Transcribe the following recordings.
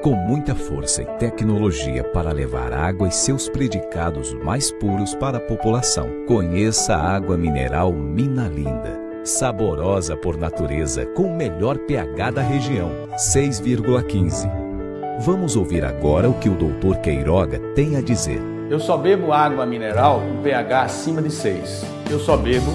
Com muita força e tecnologia para levar água e seus predicados mais puros para a população. Conheça a água mineral Minalinda. Saborosa por natureza, com o melhor pH da região, 6,15. Vamos ouvir agora o que o Dr. Queiroga tem a dizer. Eu só bebo água mineral com pH acima de 6. Eu só bebo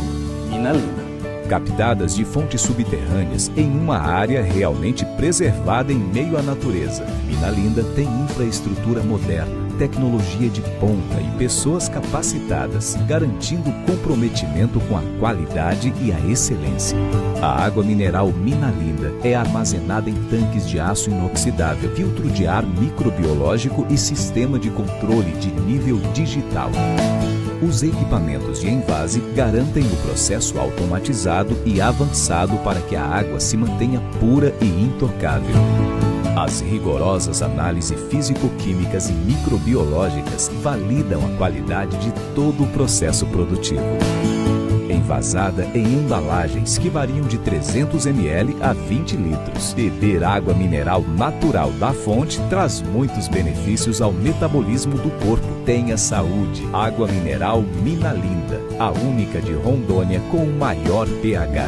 Minalinda. Captadas de fontes subterrâneas em uma área realmente preservada em meio à natureza. Minalinda tem infraestrutura moderna, tecnologia de ponta e pessoas capacitadas, garantindo comprometimento com a qualidade e a excelência. A água mineral Minalinda é armazenada em tanques de aço inoxidável, filtro de ar microbiológico e sistema de controle de nível digital. Os equipamentos de envase garantem o processo automatizado e avançado para que a água se mantenha pura e intocável. As rigorosas análises físico-químicas e microbiológicas validam a qualidade de todo o processo produtivo. Envasada em embalagens que variam de 300 ml a 20 litros. Beber água mineral natural da fonte traz muitos benefícios ao metabolismo do corpo. Tenha saúde. Água mineral Minalinda, a única de Rondônia com o maior pH.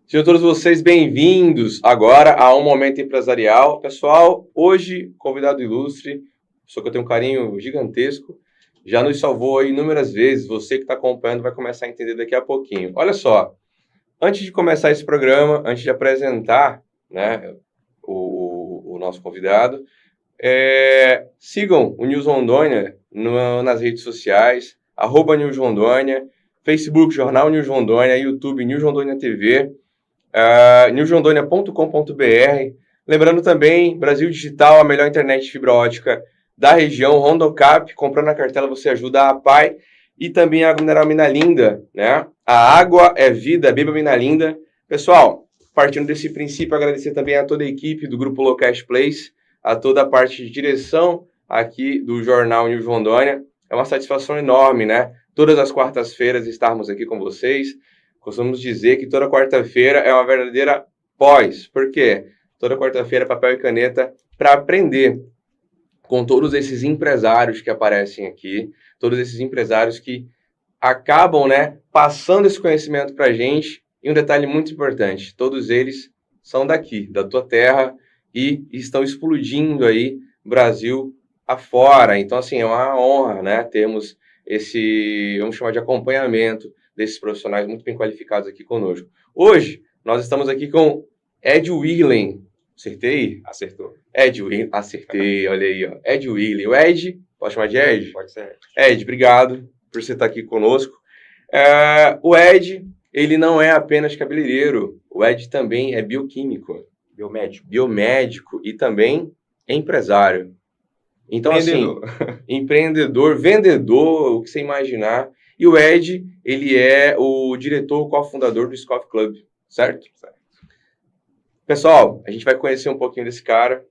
Sejam todos vocês bem-vindos agora a um momento empresarial. Pessoal, hoje, convidado ilustre, pessoa que eu tenho um carinho gigantesco, já nos salvou aí inúmeras vezes. Você que está acompanhando vai começar a entender daqui a pouquinho. Olha só, antes de começar esse programa, antes de apresentar, né, o nosso convidado, sigam o News Rondônia nas redes sociais, @NewsRondônia, Facebook Jornal News Rondônia, YouTube News Rondônia TV, newsrondônia.com.br. Lembrando também, Brasil Digital, a melhor internet de fibra ótica da região, Rondocap. Comprando a cartela você ajuda a APAI. E também a água mineral Minalinda, né? A água é vida, beba Minalinda. Pessoal, partindo desse princípio, agradecer também a toda a equipe do Grupo Locast Place, a toda a parte de direção aqui do Jornal News Rondônia. É uma satisfação enorme, né? Todas as quartas-feiras estarmos aqui com vocês. Costumamos dizer que toda quarta-feira é uma verdadeira pós. Por quê? Toda quarta-feira é papel e caneta para aprender com todos esses empresários que aparecem aqui, todos esses empresários que acabam, né, passando esse conhecimento para a gente. E um detalhe muito importante, todos eles são daqui, da tua terra, e estão explodindo aí Brasil afora. Então, assim, é uma honra, né, termos esse, vamos chamar de acompanhamento desses profissionais muito bem qualificados aqui conosco. Hoje, nós estamos aqui com Ed Willen. Acertei? Acertou. Ed Willen, acertei, olha aí, ó. Ed Willen. O Ed, pode chamar de Ed? Pode ser. Ed, obrigado por você estar aqui conosco. O Ed, ele não é apenas cabeleireiro. O Ed também é bioquímico. Biomédico. Biomédico e também empresário. Então, Empreendedor. assim, empreendedor, vendedor, o que você imaginar. E o Ed, ele é o diretor cofundador do Scoff Club, certo? Certo. Pessoal, a gente vai conhecer um pouquinho desse cara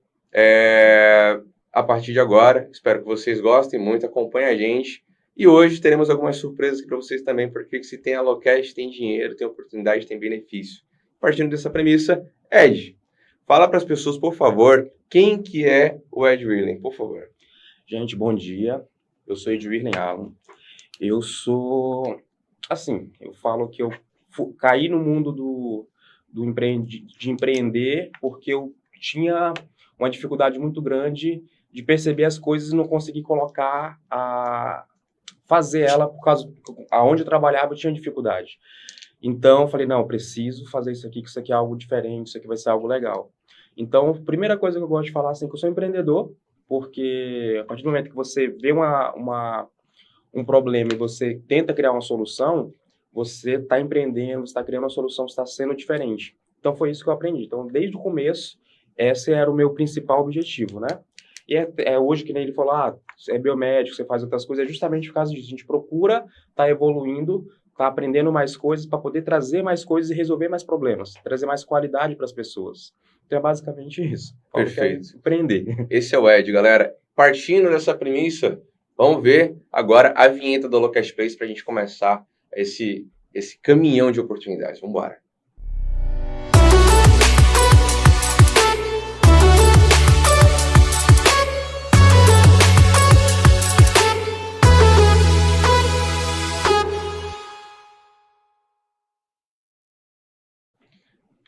a partir de agora. Espero que vocês gostem muito, acompanhem a gente. E hoje teremos algumas surpresas aqui para vocês também, porque se tem Alocast, tem dinheiro, tem oportunidade, tem benefício. Partindo dessa premissa, Ed, fala para as pessoas, por favor, quem que é o Ed Willen, por favor. Gente, bom dia. Eu sou Ed Willen Alan. Eu sou, assim, eu falo que eu caí no mundo de empreender porque eu tinha uma dificuldade muito grande de perceber as coisas e não conseguir fazer ela por causa aonde eu trabalhava eu tinha dificuldade. Então eu falei, não, eu preciso fazer isso aqui, que isso aqui é algo diferente, isso aqui vai ser algo legal. Então, a primeira coisa que eu gosto de falar assim, que eu sou empreendedor, porque a partir do momento que você vê um problema e você tenta criar uma solução, você está empreendendo, você está criando uma solução, você está sendo diferente. Então, foi isso que eu aprendi. Então, desde o começo, esse era o meu principal objetivo, né? E hoje, que nem ele falou, é biomédico, você faz outras coisas, é justamente por causa disso. A gente procura estar evoluindo, tá aprendendo mais coisas para poder trazer mais coisas e resolver mais problemas, trazer mais qualidade para as pessoas. Então é basicamente isso. Perfeito. Empreender. Esse é o Ed, galera. Partindo dessa premissa, vamos ver agora a vinheta do Holocast Place para a gente começar esse caminhão de oportunidades. Vamos embora.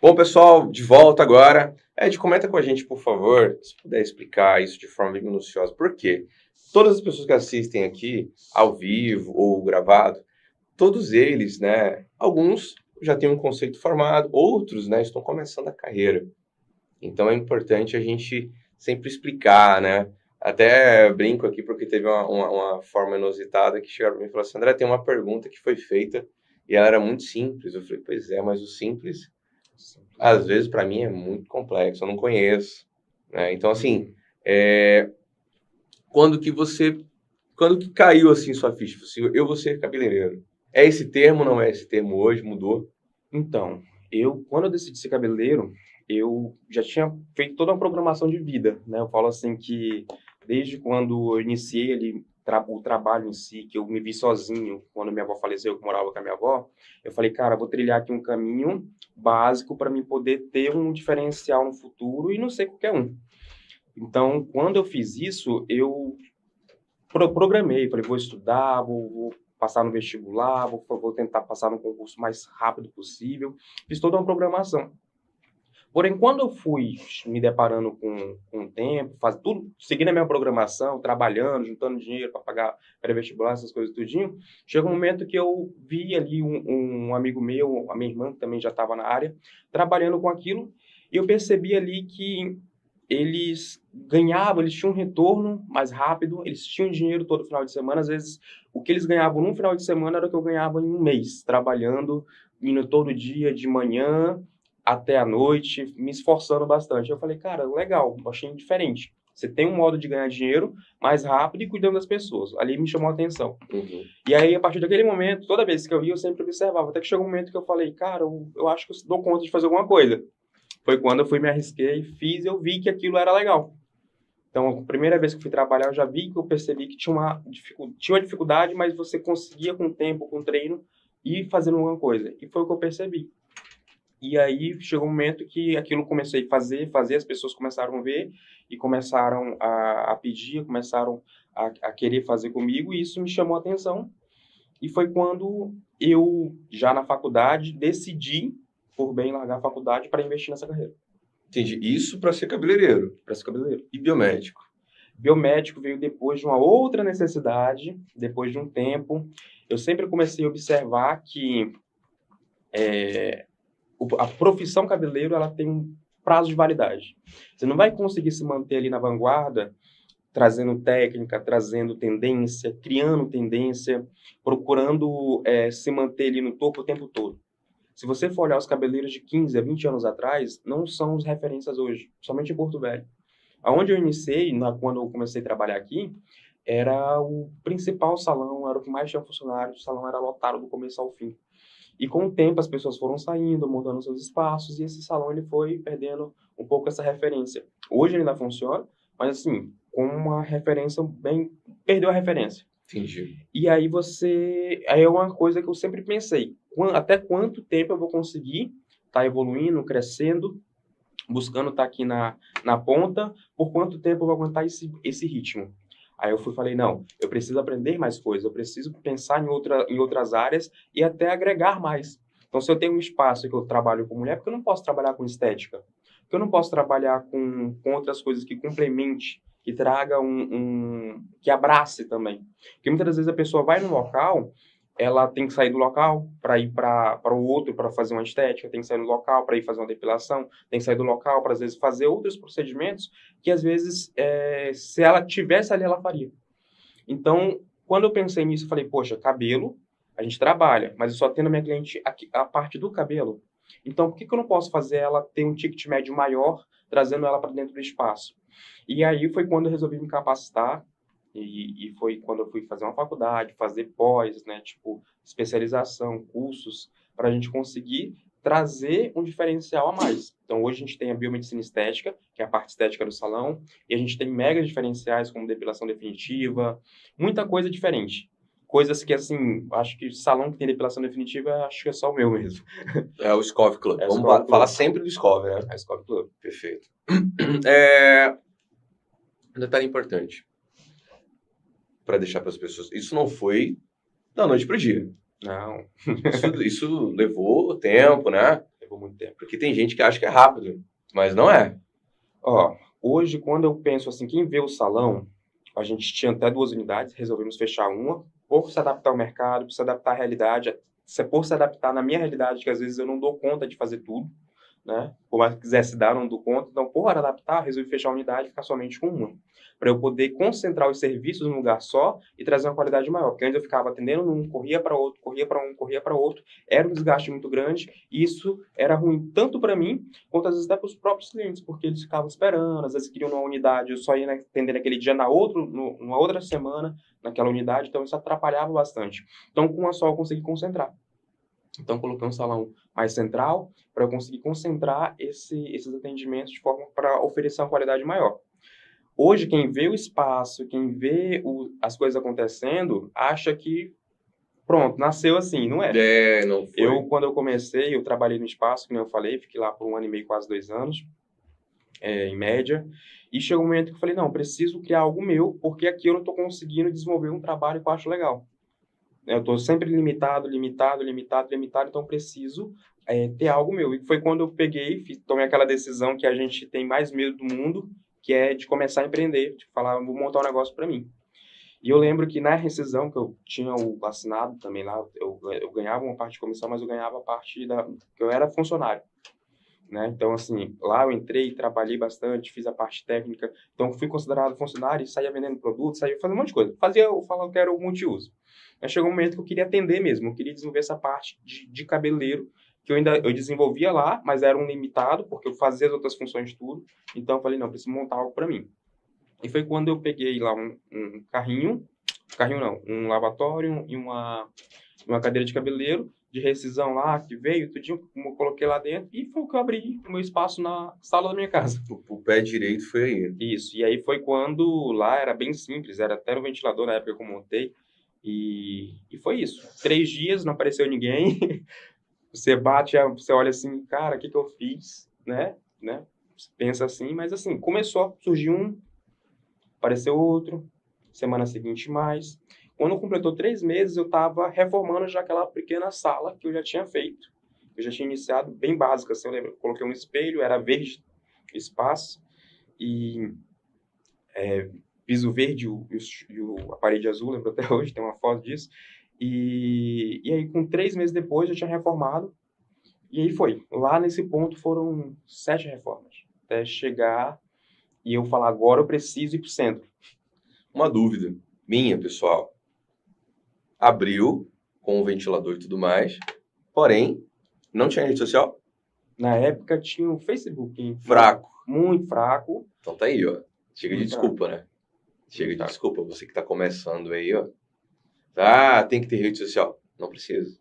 Bom, pessoal, de volta agora. Ed, comenta com a gente, por favor, se puder explicar isso de forma bem minuciosa. Por quê? Todas as pessoas que assistem aqui, ao vivo ou gravado, todos eles, né, alguns já têm um conceito formado, outros, né, estão começando a carreira. Então é importante a gente sempre explicar, né? Até brinco aqui porque teve uma forma inusitada que chegaram para mim e falaram assim, André, tem uma pergunta que foi feita e ela era muito simples. Eu falei, pois é, mas o simples, às vezes, para mim é muito complexo, eu não conheço, né? Então, assim, quando que caiu, assim, sua ficha? Assim, eu vou ser cabeleireiro. É esse termo, não é esse termo hoje? Mudou? Então, quando eu decidi ser cabeleireiro, eu já tinha feito toda uma programação de vida, né? Eu falo assim que desde quando eu iniciei ali o trabalho em si, que eu me vi sozinho, quando minha avó faleceu, eu morava com a minha avó, eu falei, cara, vou trilhar aqui um caminho básico para mim poder ter um diferencial no futuro e não ser qualquer um. Então, quando eu fiz isso, eu programei, falei, vou estudar, vou passar no vestibular, vou tentar passar no concurso mais rápido possível. Fiz toda uma programação. Porém, quando eu fui me deparando com o tempo, tudo, seguindo a minha programação, trabalhando, juntando dinheiro para pagar pré-vestibular, essas coisas tudinho, chegou um momento que eu vi ali um amigo meu, a minha irmã, que também já estava na área, trabalhando com aquilo, e eu percebi ali que eles ganhavam, eles tinham um retorno mais rápido, eles tinham dinheiro todo final de semana, às vezes o que eles ganhavam num final de semana era o que eu ganhava em um mês, trabalhando, indo todo dia, de manhã até a noite, me esforçando bastante. Eu falei, cara, legal, achei diferente. Você tem um modo de ganhar dinheiro mais rápido e cuidando das pessoas. Ali me chamou a atenção. Uhum. E aí, a partir daquele momento, toda vez que eu ia, eu sempre observava. Até que chegou um momento que eu falei, cara, eu acho que eu dou conta de fazer alguma coisa. Foi quando eu fui me arrisquei, fiz, eu vi que aquilo era legal. Então, a primeira vez que eu fui trabalhar, eu já vi que eu percebi que tinha uma dificuldade, mas você conseguia com o tempo, com o treino, ir fazendo alguma coisa. E foi o que eu percebi. E aí chegou um momento que aquilo comecei a fazer, as pessoas começaram a ver e começaram a pedir, começaram a querer fazer comigo, e isso me chamou a atenção. E foi quando eu, já na faculdade, decidi, por bem, largar a faculdade para investir nessa carreira. Entendi. Isso para ser cabeleireiro. Para ser cabeleireiro. E biomédico? Biomédico veio depois de uma outra necessidade, depois de um tempo. Eu sempre comecei a observar que a profissão cabeleireiro, ela tem um prazo de validade. Você não vai conseguir se manter ali na vanguarda, trazendo técnica, trazendo tendência, criando tendência, procurando se manter ali no topo o tempo todo. Se você for olhar os cabeleireiros de 15 a 20 anos atrás, não são os referências hoje, somente em Porto Velho. Aonde eu iniciei, quando eu comecei a trabalhar aqui, era o principal salão, era o que mais tinha funcionários, o salão era lotado do começo ao fim. E com o tempo as pessoas foram saindo, montando seus espaços, e esse salão ele foi perdendo um pouco essa referência. Hoje ele ainda funciona, mas assim, com uma referência perdeu a referência. Entendi. E aí aí é uma coisa que eu sempre pensei, até quanto tempo eu vou conseguir estar evoluindo, crescendo, buscando estar aqui na ponta, por quanto tempo eu vou aguentar esse ritmo. Aí eu falei, não, eu preciso aprender mais coisas, eu preciso pensar em outras áreas e até agregar mais. Então, se eu tenho um espaço que eu trabalho com mulher, porque eu não posso trabalhar com estética? Porque eu não posso trabalhar com outras coisas que complemente, que traga que abrace também. Porque muitas vezes a pessoa vai no local, ela tem que sair do local para ir para o outro, para fazer uma estética, tem que sair do local para ir fazer uma depilação, tem que sair do local para, às vezes, fazer outros procedimentos que, às vezes, se ela tivesse ali, ela faria. Então, quando eu pensei nisso, eu falei, poxa, cabelo, a gente trabalha, mas eu só tenho na minha cliente a parte do cabelo. Então, por que eu não posso fazer ela ter um ticket médio maior, trazendo ela para dentro do espaço? E aí foi quando eu resolvi me capacitar, E foi quando eu fui fazer uma faculdade, fazer pós, né, tipo, especialização, cursos, para a gente conseguir trazer um diferencial a mais. Então, hoje a gente tem a biomedicina estética, que é a parte estética do salão, e a gente tem mega diferenciais como depilação definitiva, muita coisa diferente. Coisas que, assim, acho que salão que tem depilação definitiva, acho que é só o meu mesmo. É o Scov Club. É o Vamos Scov Club. falar sempre do Scov, né? É o Scov Club. Perfeito. Um detalhe importante para deixar para as pessoas. Isso não foi da noite para o dia. Não, Isso levou tempo, né? levou muito tempo. Porque tem gente que acha que é rápido, mas não é. Ó, hoje, quando eu penso assim, quem vê o salão, a gente tinha até 2 unidades, resolvemos fechar uma, por se adaptar ao mercado, por se adaptar à realidade, por se adaptar na minha realidade, que às vezes eu não dou conta de fazer tudo, né? Por mais que quisesse dar, eu não dou conta. Então, por adaptar, resolvi fechar a unidade e ficar somente com uma, para eu poder concentrar os serviços num lugar só e trazer uma qualidade maior. Porque antes eu ficava atendendo num, corria para outro, corria para um, corria para outro, era um desgaste muito grande, e isso era ruim tanto para mim, quanto às vezes até para os próprios clientes, porque eles ficavam esperando, às vezes queriam uma unidade, eu só ia atender naquele dia, numa outra semana, naquela unidade, então isso atrapalhava bastante. Então, com uma só eu consegui concentrar. Então, coloquei um salão mais central para eu conseguir concentrar esses atendimentos de forma para oferecer uma qualidade maior. Hoje, quem vê o espaço, quem vê as coisas acontecendo, acha que, pronto, nasceu assim, não é? Não foi. Quando eu comecei, eu trabalhei no espaço, como eu falei, fiquei lá por 1 ano e meio, quase 2 anos, em média, e chegou um momento que eu falei, não, preciso criar algo meu, porque aqui eu não estou conseguindo desenvolver um trabalho que eu acho legal. Eu estou sempre limitado, então preciso ter algo meu. E foi quando eu peguei, tomei aquela decisão que a gente tem mais medo do mundo, que é de começar a empreender, de falar, vou montar um negócio para mim. E eu lembro que na rescisão, que eu tinha o assinado também lá, eu ganhava uma parte de comissão, mas eu ganhava a parte que eu era funcionário. Né? Então, assim, lá eu entrei, trabalhei bastante, fiz a parte técnica, então fui considerado funcionário e saía vendendo produtos, saía fazendo um monte de coisa. Eu falava que era o multiuso. Mas chegou um momento que eu queria atender mesmo, eu queria desenvolver essa parte de cabeleireiro, que eu desenvolvia lá, mas era um limitado, porque eu fazia as outras funções tudo. Então eu falei, não, preciso montar algo para mim. E foi quando eu peguei lá um um lavatório e uma cadeira de cabeleireiro, de rescisão lá, que veio, tudinho, eu coloquei lá dentro, e foi o que eu abri o meu espaço na sala da minha casa. O pé direito foi aí. Isso, e aí foi quando lá era bem simples, era até no ventilador na época que eu montei, e foi isso. 3 dias, não apareceu ninguém, você você olha assim, cara, o que eu fiz, né? Você pensa assim, mas assim, começou a surgir apareceu outro, semana seguinte mais. Quando completou 3 meses, eu estava reformando já aquela pequena sala que eu já tinha feito. Eu já tinha iniciado bem básica, assim, eu lembro, eu coloquei um espelho, era verde espaço, e piso verde a parede azul, lembro até hoje, tem uma foto disso. E aí, com 3 meses depois, eu tinha reformado, e aí foi. Lá nesse ponto foram 7 reformas, até chegar e eu falar, agora eu preciso ir para o centro. Uma dúvida minha, pessoal. Abriu com o ventilador e tudo mais, porém, não tinha rede social? Na época tinha o Facebook. Fraco. Muito fraco. Então tá aí, ó. Chega de Muito desculpa, né? Chega de fraco. desculpa. Você que tá começando aí, ó. Ah, tem que ter rede social. Não precisa.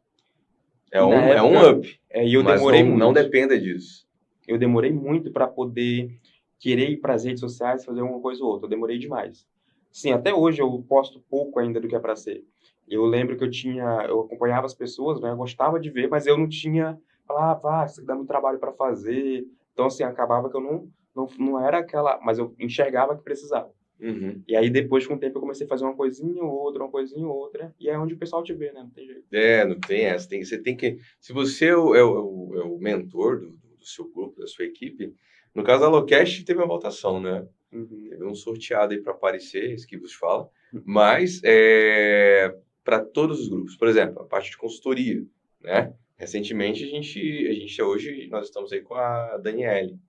É um up. E eu mas demorei muito. Não dependa disso. Eu demorei muito para poder querer ir para as redes sociais fazer uma coisa ou outra. Eu demorei demais. Sim, até hoje eu posto pouco ainda do que é para ser. Eu lembro que eu acompanhava as pessoas, né? Eu gostava de ver, mas eu não tinha, falava, isso dá muito trabalho para fazer. Então, assim, acabava que eu não era aquela, mas eu enxergava que precisava. Uhum. E aí, depois, com o tempo, eu comecei a fazer uma coisinha ou outra, e é onde o pessoal te vê, né? Não tem jeito. Não tem essa. Você tem que... Se você é o mentor do seu grupo, da sua equipe, no caso da Locast, teve uma votação, né? Uhum. Teve um sorteado aí para aparecer, isso que vos fala, mas para todos os grupos. Por exemplo, a parte de consultoria, né? Recentemente, nós estamos aí com a Daniele.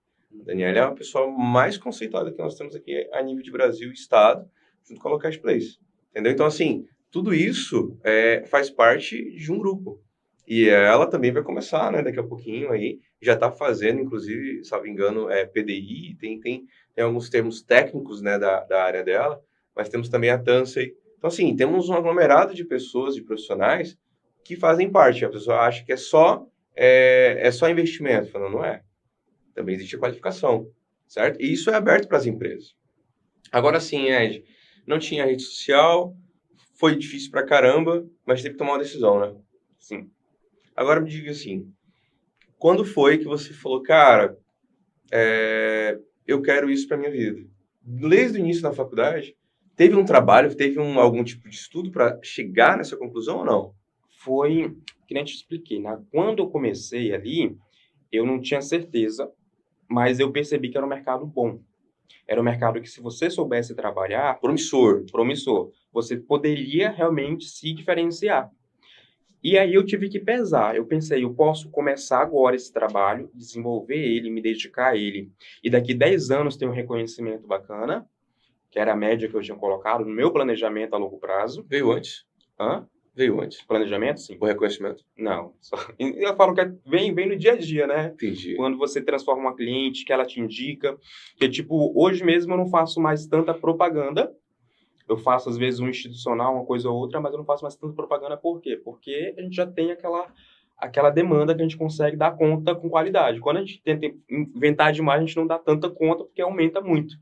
A Daniele é a pessoa mais conceituada que nós temos aqui a nível de Brasil e Estado, junto com a Locast Place. Entendeu? Então, assim, tudo isso faz parte de um grupo. E ela também vai começar, né, daqui a pouquinho aí, já está fazendo, inclusive, se não me engano, PDI, tem alguns termos técnicos, né, da área dela, mas temos também a Tansei. Então, assim, temos um aglomerado de pessoas, de profissionais, que fazem parte. A pessoa acha que é só investimento. Falando, não é. Também existe a qualificação, certo? E isso é aberto para as empresas. Agora sim, Ed, não tinha rede social, foi difícil pra caramba, mas teve que tomar uma decisão, né? Sim. Agora me diga assim, quando foi que você falou, cara, eu quero isso pra minha vida? Desde o início da faculdade, teve um trabalho, teve algum tipo de estudo para chegar nessa conclusão ou não? Foi, que nem te expliquei, né? Quando eu comecei ali, eu não tinha certeza, mas eu percebi que era um mercado bom. Era um mercado que, se você soubesse trabalhar, Promissor. você poderia realmente se diferenciar. E aí eu tive que pesar. Eu pensei, eu posso começar agora esse trabalho, desenvolver ele, me dedicar a ele, e daqui 10 anos ter um reconhecimento bacana, que era a média que eu tinha colocado no meu planejamento a longo prazo. Veio antes? Hã? Veio antes. Planejamento, sim. O reconhecimento? Não. Eu falo que vem no dia a dia, né? Entendi. Quando você transforma uma cliente, que ela te indica. Que, tipo, hoje mesmo eu não faço mais tanta propaganda. Eu faço, às vezes, um institucional, uma coisa ou outra, mas eu não faço mais tanta propaganda. Por quê? Porque a gente já tem aquela demanda que a gente consegue dar conta com qualidade. Quando a gente tenta inventar demais, a gente não dá tanta conta porque aumenta muito.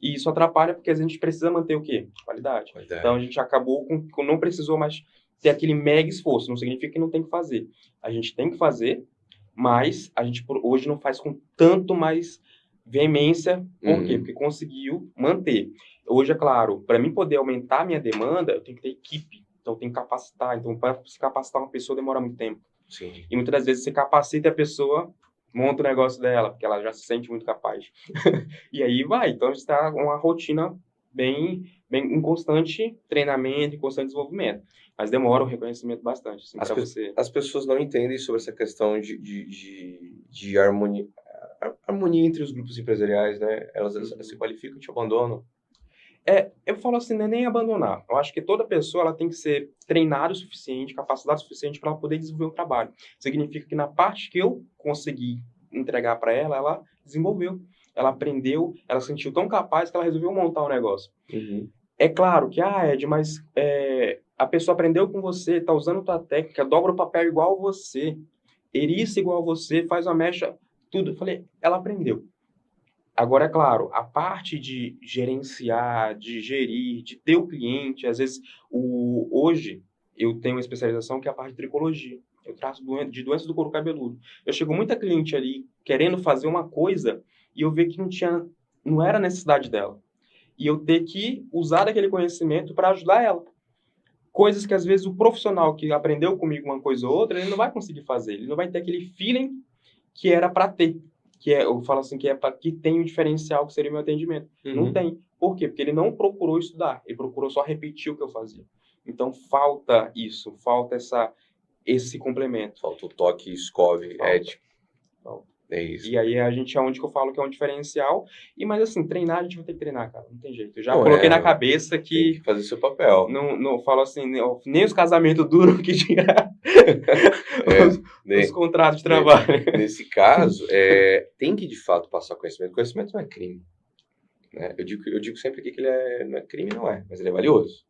E isso atrapalha porque a gente precisa manter o quê? Qualidade. Então, a gente acabou com não precisou mais ter aquele mega esforço. Não significa que não tem que fazer. A gente tem que fazer, mas a gente hoje não faz com tanto mais veemência. Por quê? Porque conseguiu manter. Hoje, é claro, para mim poder aumentar a minha demanda, eu tenho que ter equipe. Então, eu tenho que capacitar. Então, para se capacitar uma pessoa demora muito tempo. Sim. E muitas das vezes você capacita a pessoa, monta o negócio dela, porque ela já se sente muito capaz. E aí vai. Então, a gente está uma rotina bem em constante treinamento, em constante desenvolvimento. Mas demora o reconhecimento bastante. Assim, as pessoas não entendem sobre essa questão de harmonia entre os grupos empresariais, né? Elas se qualificam e te abandonam. Eu falo assim, não é nem abandonar. Eu acho que toda pessoa ela tem que ser treinada o suficiente, capacitada o suficiente para ela poder desenvolver um trabalho. Significa que na parte que eu consegui entregar para ela, ela desenvolveu. Ela aprendeu, ela se sentiu tão capaz que ela resolveu montar um negócio. Uhum. É claro que, Ed, mas a pessoa aprendeu com você, está usando tua técnica, dobra o papel igual você, eriça igual você, faz uma mecha, tudo. Eu falei, ela aprendeu. Agora, é claro, a parte de gerenciar, de gerir, de ter o cliente, às vezes, hoje, eu tenho uma especialização que é a parte de tricologia. Eu trato de doenças do couro cabeludo. Eu chego muita cliente ali querendo fazer uma coisa e eu vejo que não era necessidade dela. E eu ter que usar daquele conhecimento para ajudar ela. Coisas que, às vezes, o profissional que aprendeu comigo uma coisa ou outra, ele não vai conseguir fazer. Ele não vai ter aquele feeling que era para ter. Eu falo assim, que tem um diferencial que seria o meu atendimento. Uhum. Não tem. Por quê? Porque ele não procurou estudar. Ele procurou só repetir o que eu fazia. Então, falta isso. Falta esse complemento. Falta o toque escove, ético. É isso. E aí a gente é onde que eu falo que é um diferencial. Mas assim, treinar, a gente vai ter que treinar, cara. Não tem jeito. Eu já coloquei na cabeça que... Tem que fazer seu papel. Não falo assim, nem os casamentos duram que tirar os contratos de trabalho. Nesse caso, tem que de fato passar conhecimento. Conhecimento não é crime. Né? Eu digo sempre aqui que ele não é crime, não é, mas ele é valioso.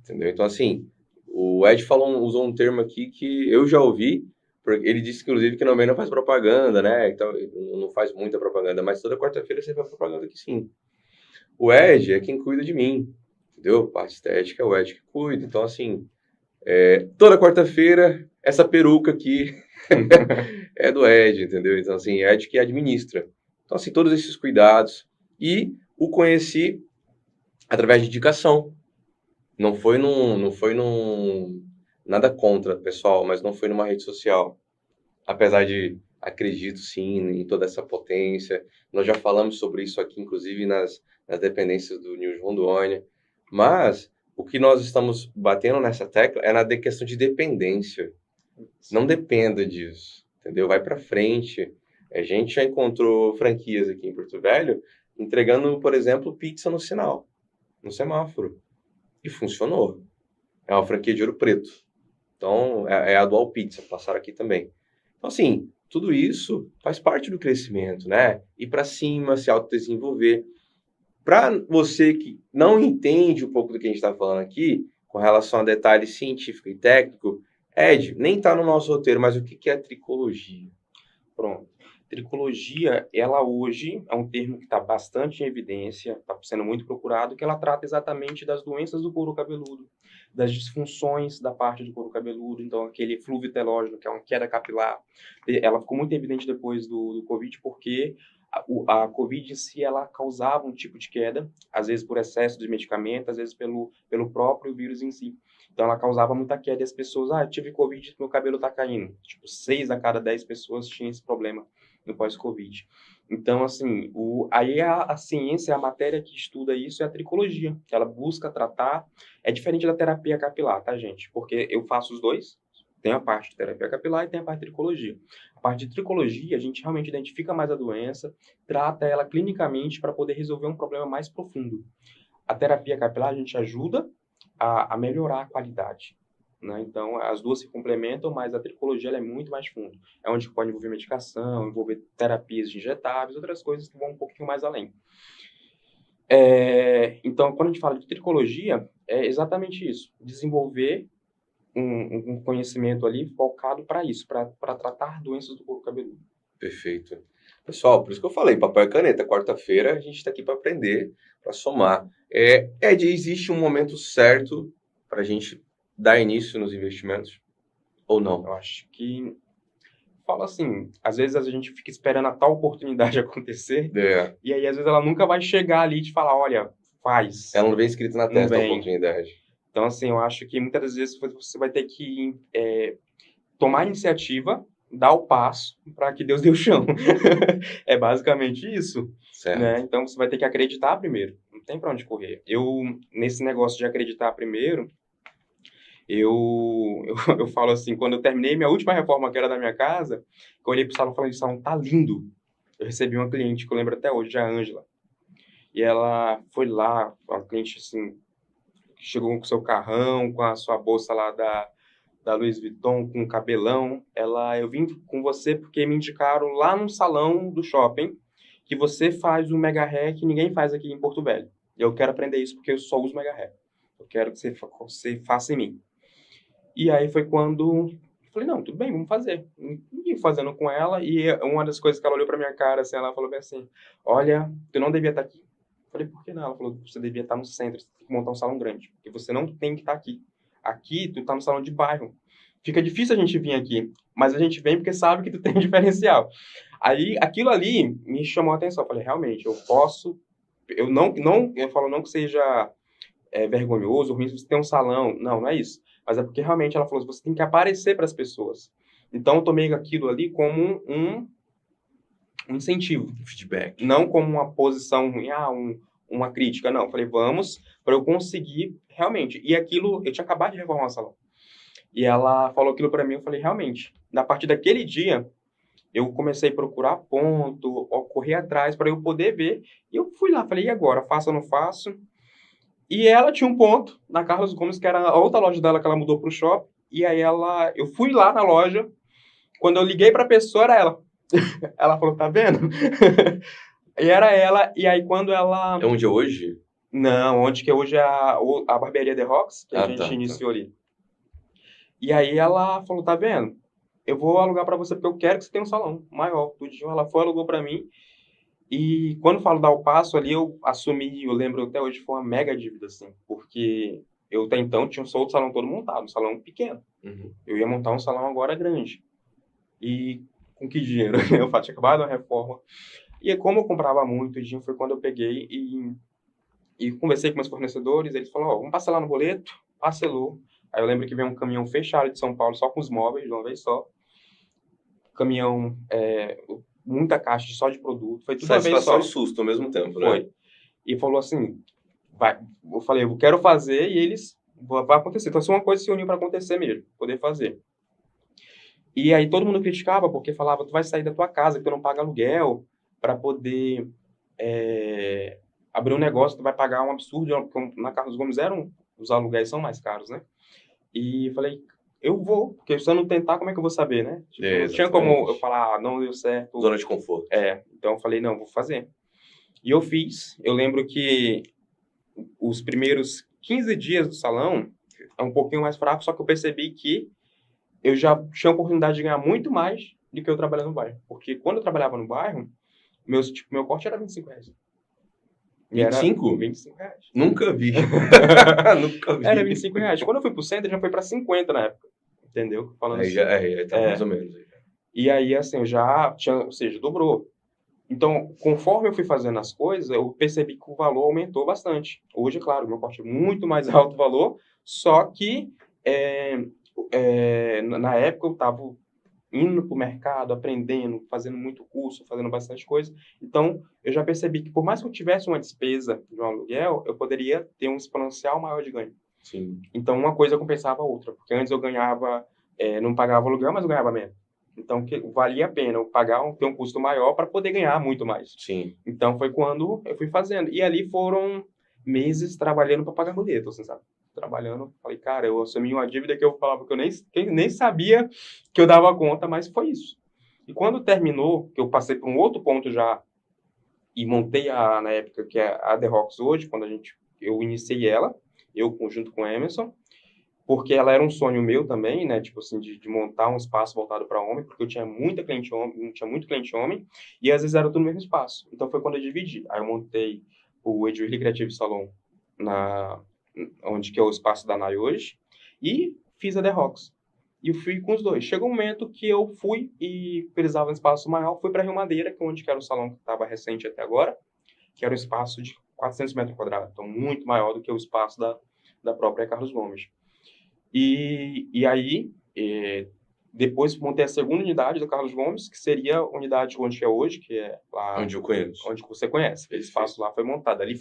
Entendeu? Então, assim, o Ed usou um termo aqui que eu já ouvi. Ele disse, inclusive, que também não faz propaganda, né? Então, não faz muita propaganda, mas toda quarta-feira você faz propaganda aqui sim. O Ed é quem cuida de mim, entendeu? Parte estética é o Ed que cuida. Então, assim, toda quarta-feira, essa peruca aqui é do Ed, entendeu? Então, assim, é Ed que administra. Então, assim, todos esses cuidados. E o conheci através de indicação. Não foi nada contra, pessoal, mas não foi numa rede social. Apesar de, acredito sim em toda essa potência. Nós já falamos sobre isso aqui, inclusive nas dependências do News Rondônia. Mas o que nós estamos batendo nessa tecla é na questão de dependência. Não dependa disso, entendeu? Vai para frente. A gente já encontrou franquias aqui em Porto Velho entregando, por exemplo, pizza no sinal, no semáforo. E funcionou. É uma franquia de Ouro Preto. Então, é a Dual Pizza, passaram aqui também. Então, assim, tudo isso faz parte do crescimento, né? Ir para cima, se autodesenvolver. Para você que não entende um pouco do que a gente está falando aqui, com relação a detalhes científico e técnico, Ed, nem está no nosso roteiro, mas o que é tricologia? Pronto. Tricologia, ela hoje é um termo que está bastante em evidência, está sendo muito procurado, que ela trata exatamente das doenças do couro cabeludo, das disfunções da parte do couro cabeludo, então aquele flúvio telógeno, que é uma queda capilar, ela ficou muito evidente depois do Covid, porque a Covid em si, ela causava um tipo de queda, às vezes por excesso de medicamento, às vezes pelo próprio vírus em si. Então, ela causava muita queda e as pessoas, eu tive Covid, meu cabelo tá caindo. Tipo, 6 a cada 10 pessoas tinham esse problema no pós-Covid. Então, assim, aí a ciência, a matéria que estuda isso é a tricologia, que ela busca tratar, é diferente da terapia capilar, tá, gente? Porque eu faço os dois, tem a parte de terapia capilar e tem a parte de tricologia. A parte de tricologia, a gente realmente identifica mais a doença, trata ela clinicamente para poder resolver um problema mais profundo. A terapia capilar, a gente ajuda a melhorar a qualidade, né? Então, as duas se complementam, mas a tricologia ela é muito mais fundo. É onde pode envolver medicação, envolver terapias injetáveis, outras coisas que vão um pouquinho mais além. Então, quando a gente fala de tricologia, é exatamente isso. Desenvolver um conhecimento ali focado para isso, para tratar doenças do couro cabeludo. Perfeito. Pessoal, por isso que eu falei, papel e caneta. Quarta-feira a gente está aqui para aprender, para somar. Ed, existe um momento certo para a gente dar início nos investimentos? Ou não? Eu acho que, fala assim, às vezes a gente fica esperando a tal oportunidade acontecer, e aí às vezes ela nunca vai chegar ali e te falar, olha, faz. Ela não vem escrito na testa a oportunidade. Então, assim, eu acho que muitas das vezes você vai ter que tomar a iniciativa, dar o passo para que Deus dê o chão. É basicamente isso. Certo. Né? Então, você vai ter que acreditar primeiro. Não tem para onde correr. Nesse negócio de acreditar primeiro, eu falo assim, quando eu terminei minha última reforma, que era da minha casa, eu olhei pro salão e falei, o salão tá lindo. Eu recebi uma cliente, que eu lembro até hoje, a Ângela. E ela foi lá, uma cliente assim, chegou com o seu carrão, com a sua bolsa lá da Louis Vuitton, com o cabelão. Eu vim com você porque me indicaram lá no salão do shopping que você faz o mega hair que ninguém faz aqui em Porto Velho. E eu quero aprender isso porque eu só uso mega hair. Eu quero que você faça em mim. E aí foi quando eu falei, não, tudo bem, vamos fazer. E fazendo com ela, e uma das coisas que ela olhou pra minha cara, assim, ela falou bem assim, olha, tu não devia estar aqui. Eu falei, por que não? Ela falou, você devia estar no centro, você tem que montar um salão grande, porque você não tem que estar aqui. Aqui, tu tá no salão de bairro. Fica difícil a gente vir aqui, mas a gente vem porque sabe que tu tem um diferencial. Aí, aquilo ali me chamou a atenção. Eu falei, realmente, eu posso... eu falo não que seja vergonhoso, ruim, se você tem um salão. Não é isso. Mas é porque realmente ela falou, você tem que aparecer para as pessoas. Então, eu tomei aquilo ali como um incentivo. Feedback. Não como uma posição ruim, uma crítica. Não, eu falei, vamos, para eu conseguir realmente. E aquilo, eu tinha acabado de reformar o salão. E ela falou aquilo para mim, eu falei, realmente. A partir daquele dia, eu comecei a procurar ponto, correr atrás para eu poder ver. E eu fui lá, falei, e agora? Faço ou não faço? E ela tinha um ponto na Carlos Gomes, que era a outra loja dela que ela mudou pro shopping. E aí eu fui lá na loja, quando eu liguei pra pessoa, era ela. Ela falou, tá vendo? E era ela, e aí quando ela... É onde é hoje? Não, onde que hoje é a barbearia The Rocks, que a gente iniciou ali. E aí ela falou, tá vendo? Eu vou alugar pra você, porque eu quero que você tenha um salão maior. Tudinho, ela foi, alugou pra mim. E quando falo dar o passo ali, eu assumi, eu lembro até hoje, foi uma mega dívida, assim. Porque eu até então tinha só o salão todo montado, um salão pequeno. Uhum. Eu ia montar um salão agora grande. E com que dinheiro? Eu tinha acabado uma reforma. E como eu comprava muito, foi quando eu peguei e conversei com meus fornecedores. Eles falaram, vamos parcelar no boleto. Parcelou. Aí eu lembro que veio um caminhão fechado de São Paulo, só com os móveis, de uma vez só. Caminhão, muita caixa só de produto. Foi tudo uma vez só. E susto ao mesmo tempo, né? Foi. E falou assim, eu falei, eu quero fazer e eles, vai acontecer. Então, uma coisa se uniu para acontecer mesmo, poder fazer. E aí todo mundo criticava, porque falava, tu vai sair da tua casa, que tu não paga aluguel, para poder abrir um negócio, tu vai pagar um absurdo. Na Carlos Gomes os aluguéis são mais caros, né? E eu falei, eu vou, porque se eu não tentar, como é que eu vou saber, né? Tipo, não tinha como eu falar, não deu certo. Zona de conforto. Então eu falei, não, vou fazer. E eu lembro que os primeiros 15 dias do salão é um pouquinho mais fraco, só que eu percebi que eu já tinha a oportunidade de ganhar muito mais do que eu trabalhando no bairro. Porque quando eu trabalhava no bairro, meu corte era R$ 25. E era 25? R$ 25. Nunca vi. Nunca vi. Era R$ 25. Quando eu fui pro centro, já foi pra 50 na época. Entendeu? Falando Aí assim. já tá mais ou menos. E aí, assim, eu já tinha, ou seja, dobrou. Então, conforme eu fui fazendo as coisas, eu percebi que o valor aumentou bastante. Hoje, claro, meu corte é muito mais alto valor, só que na época eu estava indo para o mercado, aprendendo, fazendo muito curso, fazendo bastante coisa. Então, eu já percebi que por mais que eu tivesse uma despesa de um aluguel, eu poderia ter um exponencial maior de ganho. Sim. Então, uma coisa compensava a outra, porque antes eu ganhava, não pagava aluguel, mas eu ganhava menos. Então, valia a pena eu ter um custo maior para poder ganhar muito mais. Sim. Então, foi quando eu fui fazendo. E ali foram meses trabalhando para pagar boleto, você sabe? Trabalhando, falei, cara, eu assumi uma dívida que eu falava que eu nem sabia que eu dava conta, mas foi isso. E quando terminou, que eu passei para um outro ponto já e montei na época, que é a The Rocks hoje, quando eu iniciei ela, eu junto com o Emerson, porque ela era um sonho meu também, né, tipo assim, de montar um espaço voltado para homem, porque eu tinha muito cliente homem, e às vezes era tudo no mesmo espaço. Então foi quando eu dividi. Aí eu montei o Edwin Creative Salon, onde que é o espaço da Nai hoje, e fiz a The Rocks. E eu fui com os dois. Chegou um momento que eu fui e precisava de um espaço maior, fui para Rio Madeira, que é onde que era o salão que estava recente até agora, que era um espaço de 400 metros quadrados, então muito maior do que o espaço da própria Carlos Gomes. E aí, depois montei a segunda unidade do Carlos Gomes, que seria a unidade onde é hoje, que é lá... Onde eu conheço. Onde você conhece. Aquele espaço lá foi montado. Ali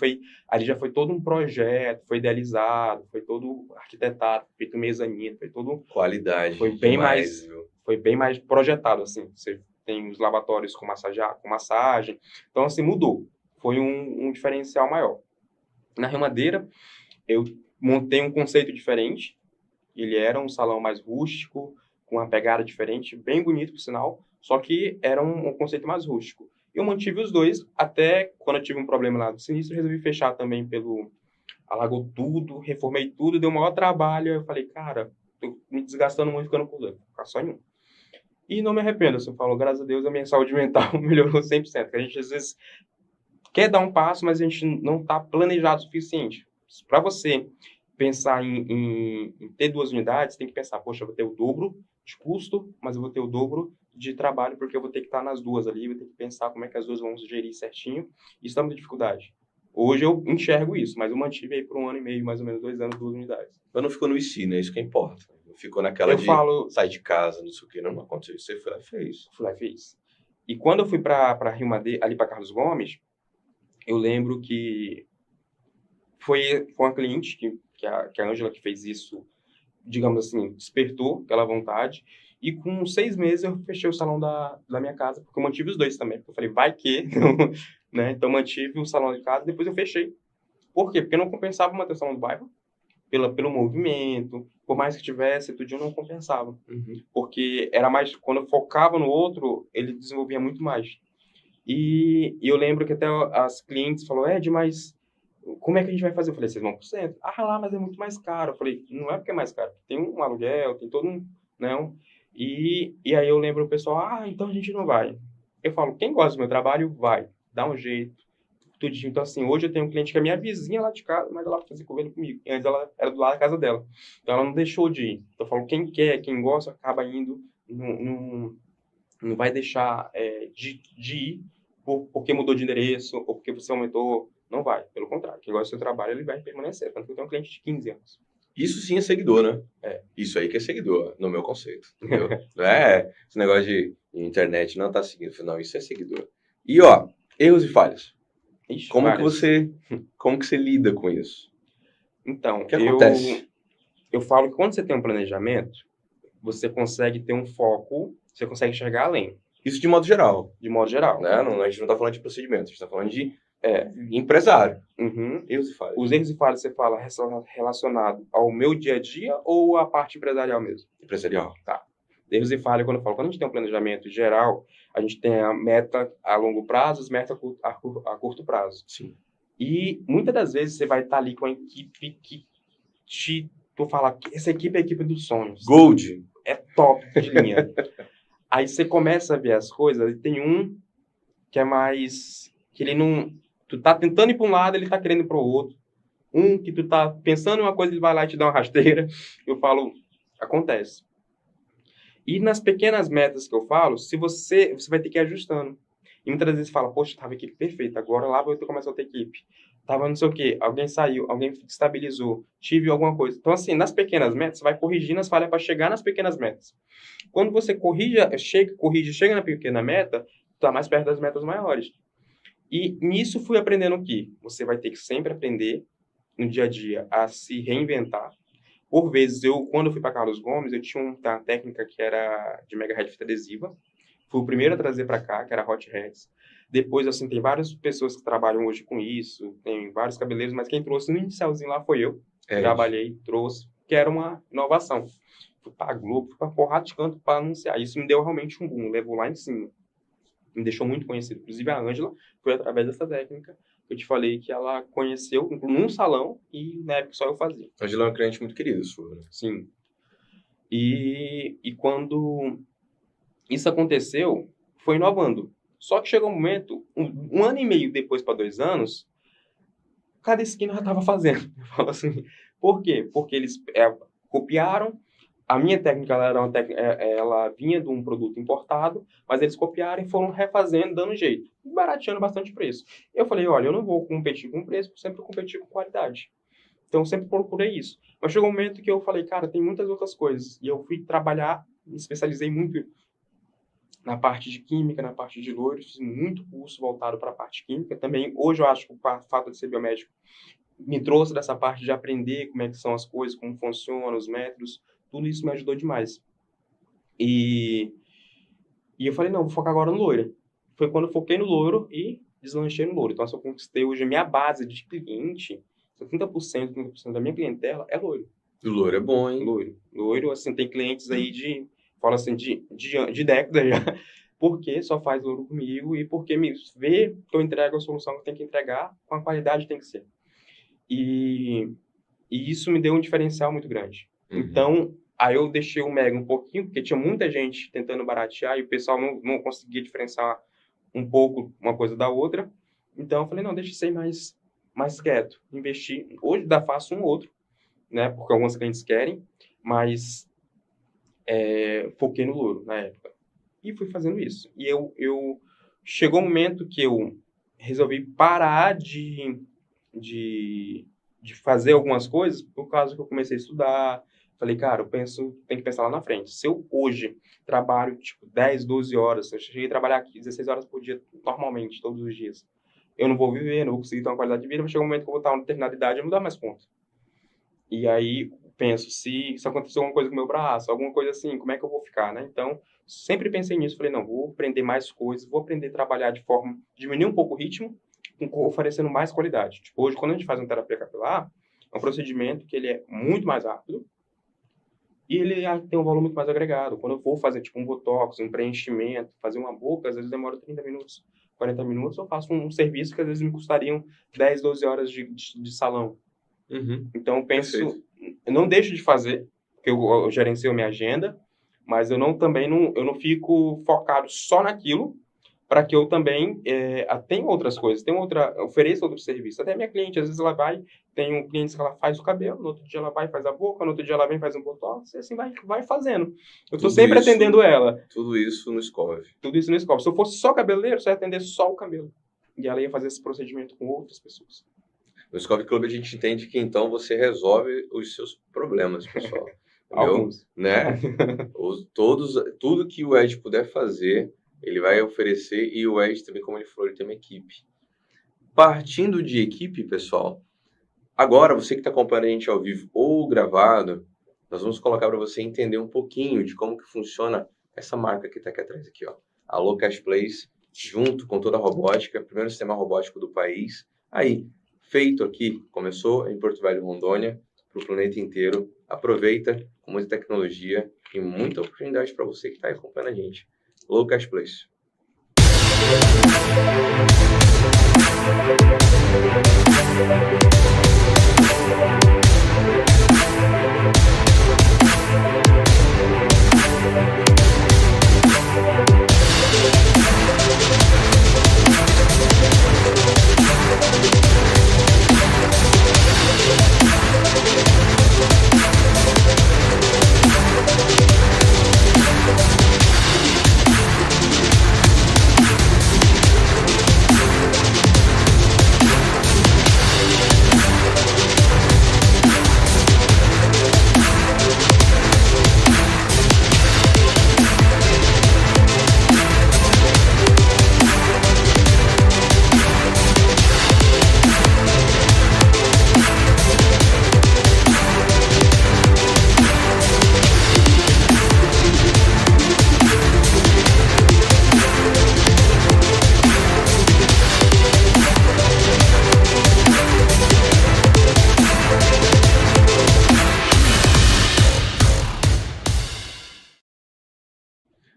já foi todo um projeto, foi idealizado, foi todo arquitetado, feito mezanino, foi todo... Qualidade. Foi bem mais projetado, assim. Você tem os lavatórios com massagem. Então, assim, mudou. Foi um diferencial maior. Na Rio Madeira, eu montei um conceito diferente. Ele era um salão mais rústico, com uma pegada diferente, bem bonito, por sinal, só que era um conceito mais rústico. Eu mantive os dois, até quando eu tive um problema lá do sinistro, resolvi fechar também alagou tudo, reformei tudo, deu o maior trabalho. Eu falei, cara, tô me desgastando muito ficando por dentro, ficar só em um. E não me arrependo, assim, eu falo, graças a Deus, a minha saúde mental melhorou 100%, que a gente às vezes quer dar um passo, mas a gente não está planejado o suficiente. Para você pensar em ter 2 unidades, tem que pensar, poxa, eu vou ter o dobro de custo, mas eu vou ter o dobro de trabalho, porque eu vou ter que estar nas duas ali, vou ter que pensar como é que as duas vão se gerir certinho, e isso dá muita dificuldade. Hoje eu enxergo isso, mas eu mantive aí por 1 ano e meio, mais ou menos 2 anos, 2 unidades. Mas não ficou no IC, né? Isso que importa. Não ficou naquela sair de casa, não sei o que, não aconteceu isso. Você foi lá e fez. Fui lá e fiz. E quando eu fui para Rio Madeira, ali para Carlos Gomes, eu lembro que foi uma cliente, que a Ângela que fez isso, digamos assim, despertou aquela vontade. E com 6 meses eu fechei o salão da minha casa, porque eu mantive os dois também. Porque eu falei, vai que... né? Então mantive o salão de casa, depois eu fechei. Por quê? Porque não compensava manter o salão do bairro, pelo movimento, por mais que tivesse, tudo não compensava. Uhum. Porque era mais, quando eu focava no outro, ele desenvolvia muito mais. E eu lembro que até as clientes falaram, Ed, mas como é que a gente vai fazer? Eu falei, vocês vão por cento. Ah, lá, mas é muito mais caro. Eu falei, não é porque é mais caro, tem um aluguel, tem todo um... Não. E aí eu lembro o pessoal, então a gente não vai. Eu falo, quem gosta do meu trabalho, vai. Dá um jeito. Tudinho. Então, assim, hoje eu tenho um cliente que é minha vizinha lá de casa, mas ela fazia convênio comigo. E antes ela era do lado da casa dela. Então ela não deixou de ir. Então eu falo, quem quer, quem gosta, acaba indo. Não vai deixar de ir porque mudou de endereço ou porque você aumentou. Não vai. Pelo contrário. Quem gosta do seu trabalho, ele vai permanecer. Tanto que eu tenho um cliente de 15 anos. Isso sim é seguidor, né? Isso aí que é seguidor, no meu conceito. Entendeu? Não é esse negócio de internet não tá seguindo. Não, isso é seguidor. E, ó, erros e falhas. Ixi, como que você lida com isso? Então, o que acontece? Eu falo que quando você tem um planejamento, você consegue ter um foco, você consegue enxergar além. Isso de modo geral. De modo geral. Né? A gente não está falando de procedimento, a gente está falando de empresário. Uhum. Erros e falhas. Os erros e falhas você fala relacionado ao meu dia a dia ou à parte empresarial mesmo? Empresarial. Tá. erros e falhas, quando eu falo, quando a gente tem um planejamento geral, a gente tem a meta a longo prazo, as metas a curto prazo. Sim. E muitas das vezes você vai estar ali com a equipe que tu fala, essa equipe é a equipe dos sonhos. Gold. É top de linha. Aí você começa a ver as coisas, e tem um que é mais, que ele não, tu tá tentando ir para um lado, ele tá querendo ir para o outro. Um que tu tá pensando em uma coisa, ele vai lá e te dá uma rasteira. Eu falo, acontece. E nas pequenas metas que eu falo, se você vai ter que ir ajustando. E muitas vezes fala, poxa, tava a equipe perfeita, agora lá vou ter que começar outra equipe. Tava não sei o quê, alguém saiu, alguém estabilizou, tive alguma coisa. Então, assim, nas pequenas metas, você vai corrigindo as falhas para chegar nas pequenas metas. Quando você chega na pequena meta, tá mais perto das metas maiores. E nisso fui aprendendo o quê? Você vai ter que sempre aprender no dia a dia a se reinventar. Por vezes, quando eu fui para Carlos Gomes, eu tinha uma técnica que era de mega head fita adesiva. Fui o primeiro a trazer para cá, que era hot heads. Depois, assim, tem várias pessoas que trabalham hoje com isso, tem vários cabeleireiros, mas quem trouxe no inicialzinho lá foi eu. Trabalhei, trouxe, que era uma inovação. Fui para a Globo, fui para porrada de canto para anunciar. Isso me deu realmente um boom, levou lá em cima. Me deixou muito conhecido. Inclusive, a Ângela foi através dessa técnica que eu te falei que ela conheceu num salão e na época só eu fazia. A Ângela é uma cliente muito querida sua, né? Sim. E quando isso aconteceu, foi inovando. Só que chegou um momento, um ano e meio depois para 2 anos, cada esquina já estava fazendo. Eu falo assim, por quê? Porque eles copiaram. A minha técnica ela vinha de um produto importado, mas eles copiaram e foram refazendo, dando jeito, barateando bastante preço. Eu falei, olha, eu não vou competir com preço, vou sempre competir com qualidade. Então, eu sempre procurei isso. Mas chegou um momento que eu falei, cara, tem muitas outras coisas. E eu fui trabalhar, me especializei muito na parte de química, na parte de loiros, fiz muito curso voltado para a parte química. Também, hoje eu acho que o fato de ser biomédico me trouxe dessa parte de aprender como é que são as coisas, como funcionam os métodos. Tudo isso me ajudou demais. E eu falei, não, vou focar agora no loiro. Foi quando eu foquei no loiro e deslanchei no loiro. Então, se eu conquistei hoje a minha base de cliente, 30% da minha clientela é loiro. O loiro é bom, hein? Loiro, assim, tem clientes aí fala assim, de décadas já, porque só faz loiro comigo e porque me vê que eu entrego a solução que eu tenho que entregar, com a qualidade que tem que ser. E isso me deu um diferencial muito grande. Uhum. Então, aí eu deixei o Mega um pouquinho, porque tinha muita gente tentando baratear e o pessoal não conseguia diferenciar um pouco uma coisa da outra. Então, eu falei, não, deixa isso aí mais quieto. Investir. Hoje faço um outro, né? Porque alguns clientes querem, mas foquei no louro na época. E fui fazendo isso. E chegou um momento que eu resolvi parar de fazer algumas coisas por causa que eu comecei a estudar. Falei, cara, tem que pensar lá na frente. Se eu hoje trabalho, 10, 12 horas, eu cheguei a trabalhar aqui 16 horas por dia, normalmente, todos os dias, eu não vou viver, não vou conseguir ter uma qualidade de vida, vai chegar um momento que eu vou estar em uma determinada idade e eu não vou dar mais conta. E aí, penso, se acontecer alguma coisa com o meu braço, alguma coisa assim, como é que eu vou ficar, né? Então, sempre pensei nisso. Falei, não, vou aprender mais coisas, vou aprender a trabalhar de forma... diminuir um pouco o ritmo, oferecendo mais qualidade. Hoje, quando a gente faz uma terapia capilar, é um procedimento que ele é muito mais rápido e ele tem um valor muito mais agregado. Quando eu vou fazer, um botox, um preenchimento, fazer uma boca, às vezes demora 30 minutos, 40 minutos, eu faço um serviço que às vezes me custariam 10, 12 horas de salão. Uhum. Então, eu penso, eu não deixo de fazer, porque eu gerencio a minha agenda, mas eu não fico focado só naquilo, para que eu também tenha outras coisas, ofereça outros serviços. Até a minha cliente, às vezes ela tem um cliente que ela faz o cabelo, no outro dia ela vai e faz a boca, no outro dia ela vem e faz um botox, e assim vai fazendo. Eu estou sempre atendendo ela. Tudo isso no Scov. Tudo isso no Scov. Se eu fosse só cabeleireiro, eu ia atender só o cabelo. E ela ia fazer esse procedimento com outras pessoas. No Scov Club a gente entende que então você resolve os seus problemas, pessoal. Alguns. Né? Tudo que o Ed puder fazer, ele vai oferecer, e o Ed também, como ele falou, ele tem uma equipe. Partindo de equipe, pessoal, agora você que está acompanhando a gente ao vivo ou gravado, nós vamos colocar para você entender um pouquinho de como que funciona essa marca que está aqui atrás, aqui, ó. A Locash Place, junto com toda a robótica, primeiro sistema robótico do país. Aí, feito aqui, começou em Porto Velho, Rondônia, para o planeta inteiro. Aproveita com muita tecnologia e muita oportunidade para você que está acompanhando a gente. Low Cash Place.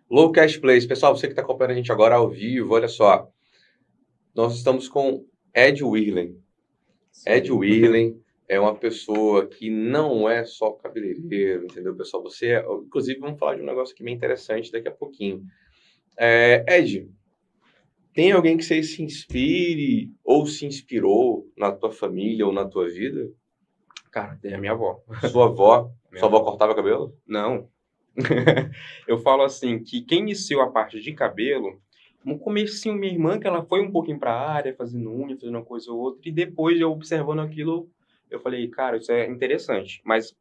Low Cash Place. Pessoal, você que está acompanhando a gente agora ao vivo, olha só. Nós estamos com Ed Wirlen. Ed Wirlen é uma pessoa que não é só cabeleireiro, entendeu, pessoal? Inclusive, vamos falar de um negócio aqui bem interessante daqui a pouquinho. Ed, tem alguém que você se inspire ou se inspirou na tua família ou na tua vida? Cara, tem a minha avó. Sua avó? Sua avó cortava cabelo? Não. Eu falo assim, que quem iniciou a parte de cabelo, no comecinho, minha irmã, que ela foi um pouquinho pra área, fazendo unha, fazendo uma coisa ou outra, e depois eu observando aquilo, eu falei, cara, isso é interessante. Mas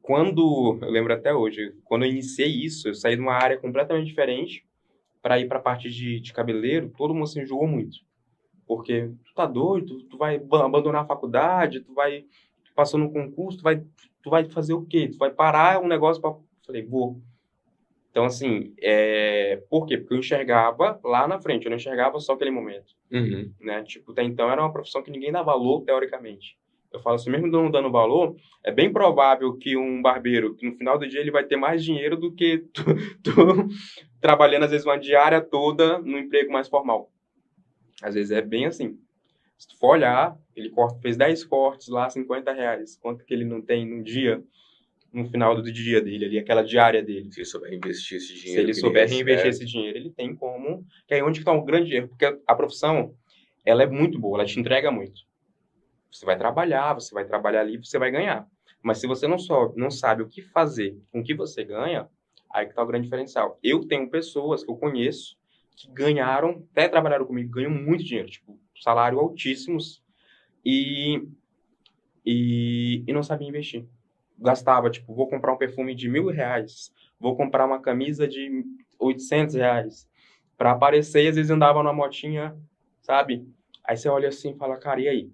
eu lembro até hoje, quando eu iniciei isso, eu saí de uma área completamente diferente para ir pra parte de cabeleireiro, todo mundo se enjoou muito. Porque tu tá doido, tu vai abandonar a faculdade, tu vai passar no concurso, tu vai fazer o quê? Tu vai parar um negócio para... Falei, vou. Então, assim, por quê? Porque eu enxergava lá na frente, eu não enxergava só aquele momento. Uhum. Né? Tipo, até então era uma profissão que ninguém dá valor, teoricamente. Eu falo assim, mesmo não dando valor, é bem provável que um barbeiro, que no final do dia ele vai ter mais dinheiro do que tu trabalhando, às vezes, uma diária toda no emprego mais formal. Às vezes é bem assim. Se tu for olhar, ele fez 10 cortes lá, R$50. Quanto que ele não tem no dia, no final do dia dele ali, aquela diária dele. Se ele souber investir esse dinheiro. Se ele souber reinvestir esse dinheiro, ele tem como... Que é onde está um grande erro. Porque a profissão, ela é muito boa, ela te entrega muito. Você vai trabalhar ali, você vai ganhar. Mas se você não sabe o que fazer com o que você ganha, aí que está o grande diferencial. Eu tenho pessoas que eu conheço que ganharam, até trabalharam comigo, ganham muito dinheiro, tipo, salário altíssimos e não sabia investir. Gastava, tipo, vou comprar um perfume de R$1.000, vou comprar uma camisa de R$800 para aparecer, e às vezes andava numa motinha, sabe? Aí você olha assim e fala, cara, e aí?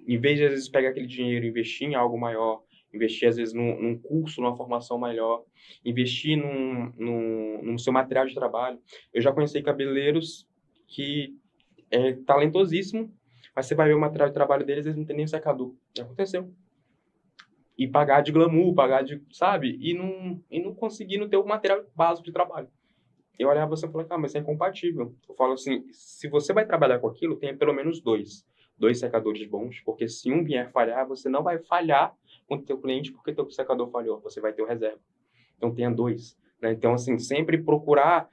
Em vez de, às vezes, pegar aquele dinheiro e investir em algo maior, investir, às vezes, num curso, numa formação melhor, investir no seu material de trabalho. Eu já conheci cabeleireiros que é talentosíssimo, mas você vai ver o material de trabalho deles, eles não tem nem secador. Já aconteceu. E pagar de glamour, pagar de, sabe? E não conseguir não ter o material básico de trabalho. Eu olhava você e falava, mas isso é incompatível. Eu falo assim, se você vai trabalhar com aquilo, tenha pelo menos dois secadores bons, porque se um vier falhar, você não vai falhar com o teu cliente porque teu secador falhou, você vai ter o reserva. Então, tenha dois. Né? Então, assim, sempre procurar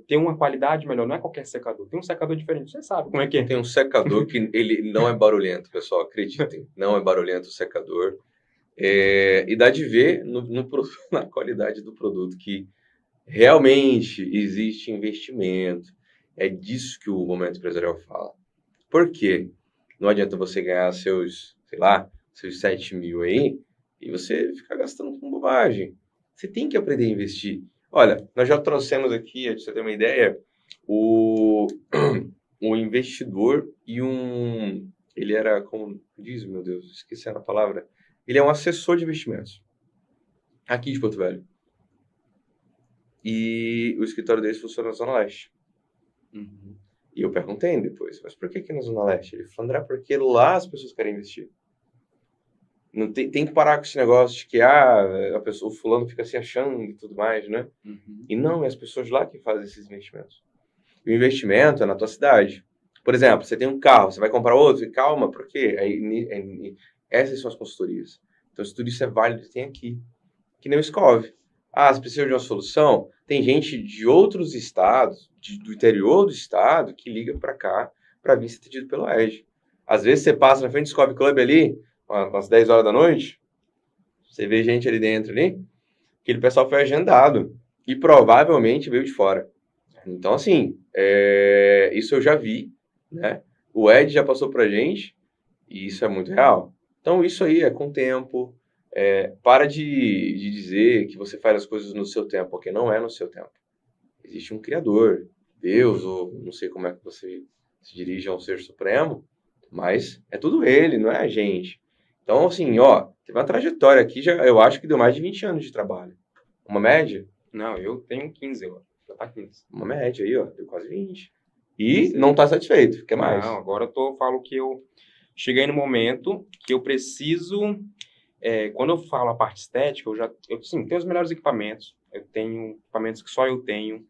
ter uma qualidade melhor. Não é qualquer secador. Tem um secador diferente. Você sabe como é que é. Tem um secador que ele não é barulhento, pessoal. Acreditem. Não é barulhento o secador. E dá de ver na qualidade do produto que realmente existe investimento. É disso que o Momento Empresarial fala. Por quê? Não adianta você ganhar seus 7 mil aí e você ficar gastando com bobagem. Você tem que aprender a investir. Olha, nós já trouxemos aqui, pra você ter uma ideia, o investidor e ele era, como diz, meu Deus, esqueci a palavra. Ele é um assessor de investimentos aqui de Porto Velho. E o escritório dele funciona na Zona Leste. Uhum. E eu perguntei depois, mas por que aqui na Zona Leste? Ele falou, André, porque lá as pessoas querem investir. Não tem que parar com esse negócio de que a pessoa, o fulano fica se achando e tudo mais, né? E não, é as pessoas lá que fazem esses investimentos. O investimento é na tua cidade. Por exemplo, você tem um carro, você vai comprar outro, e calma, por quê? Essas são as consultorias. Então, se tudo isso é válido, tem aqui. Que nem o Scov. Você precisa de uma solução? Tem gente de outros estados, do interior do estado, que liga para cá para vir ser atendido pelo Edge. Às vezes você passa na frente do Scov Club ali, às 10 horas da noite, você vê gente ali dentro ali, aquele pessoal foi agendado e provavelmente veio de fora. Então, assim, isso eu já vi, né? O Ed já passou pra gente e isso é muito real. Então, isso aí é com o tempo. Para de dizer que você faz as coisas no seu tempo, porque não é no seu tempo. Existe um Criador, Deus, ou não sei como é que você se dirige ao Ser Supremo, mas é tudo Ele, não é a gente. Então, assim, teve uma trajetória aqui, eu acho que deu mais de 20 anos de trabalho. Uma média? Não, eu tenho 15 agora. Já tá 15. Uma média aí, deu quase 20. E não tá satisfeito, quer mais? Não, agora falo que eu cheguei no momento que eu preciso... quando eu falo a parte estética, eu tenho os melhores equipamentos. Eu tenho equipamentos que só eu tenho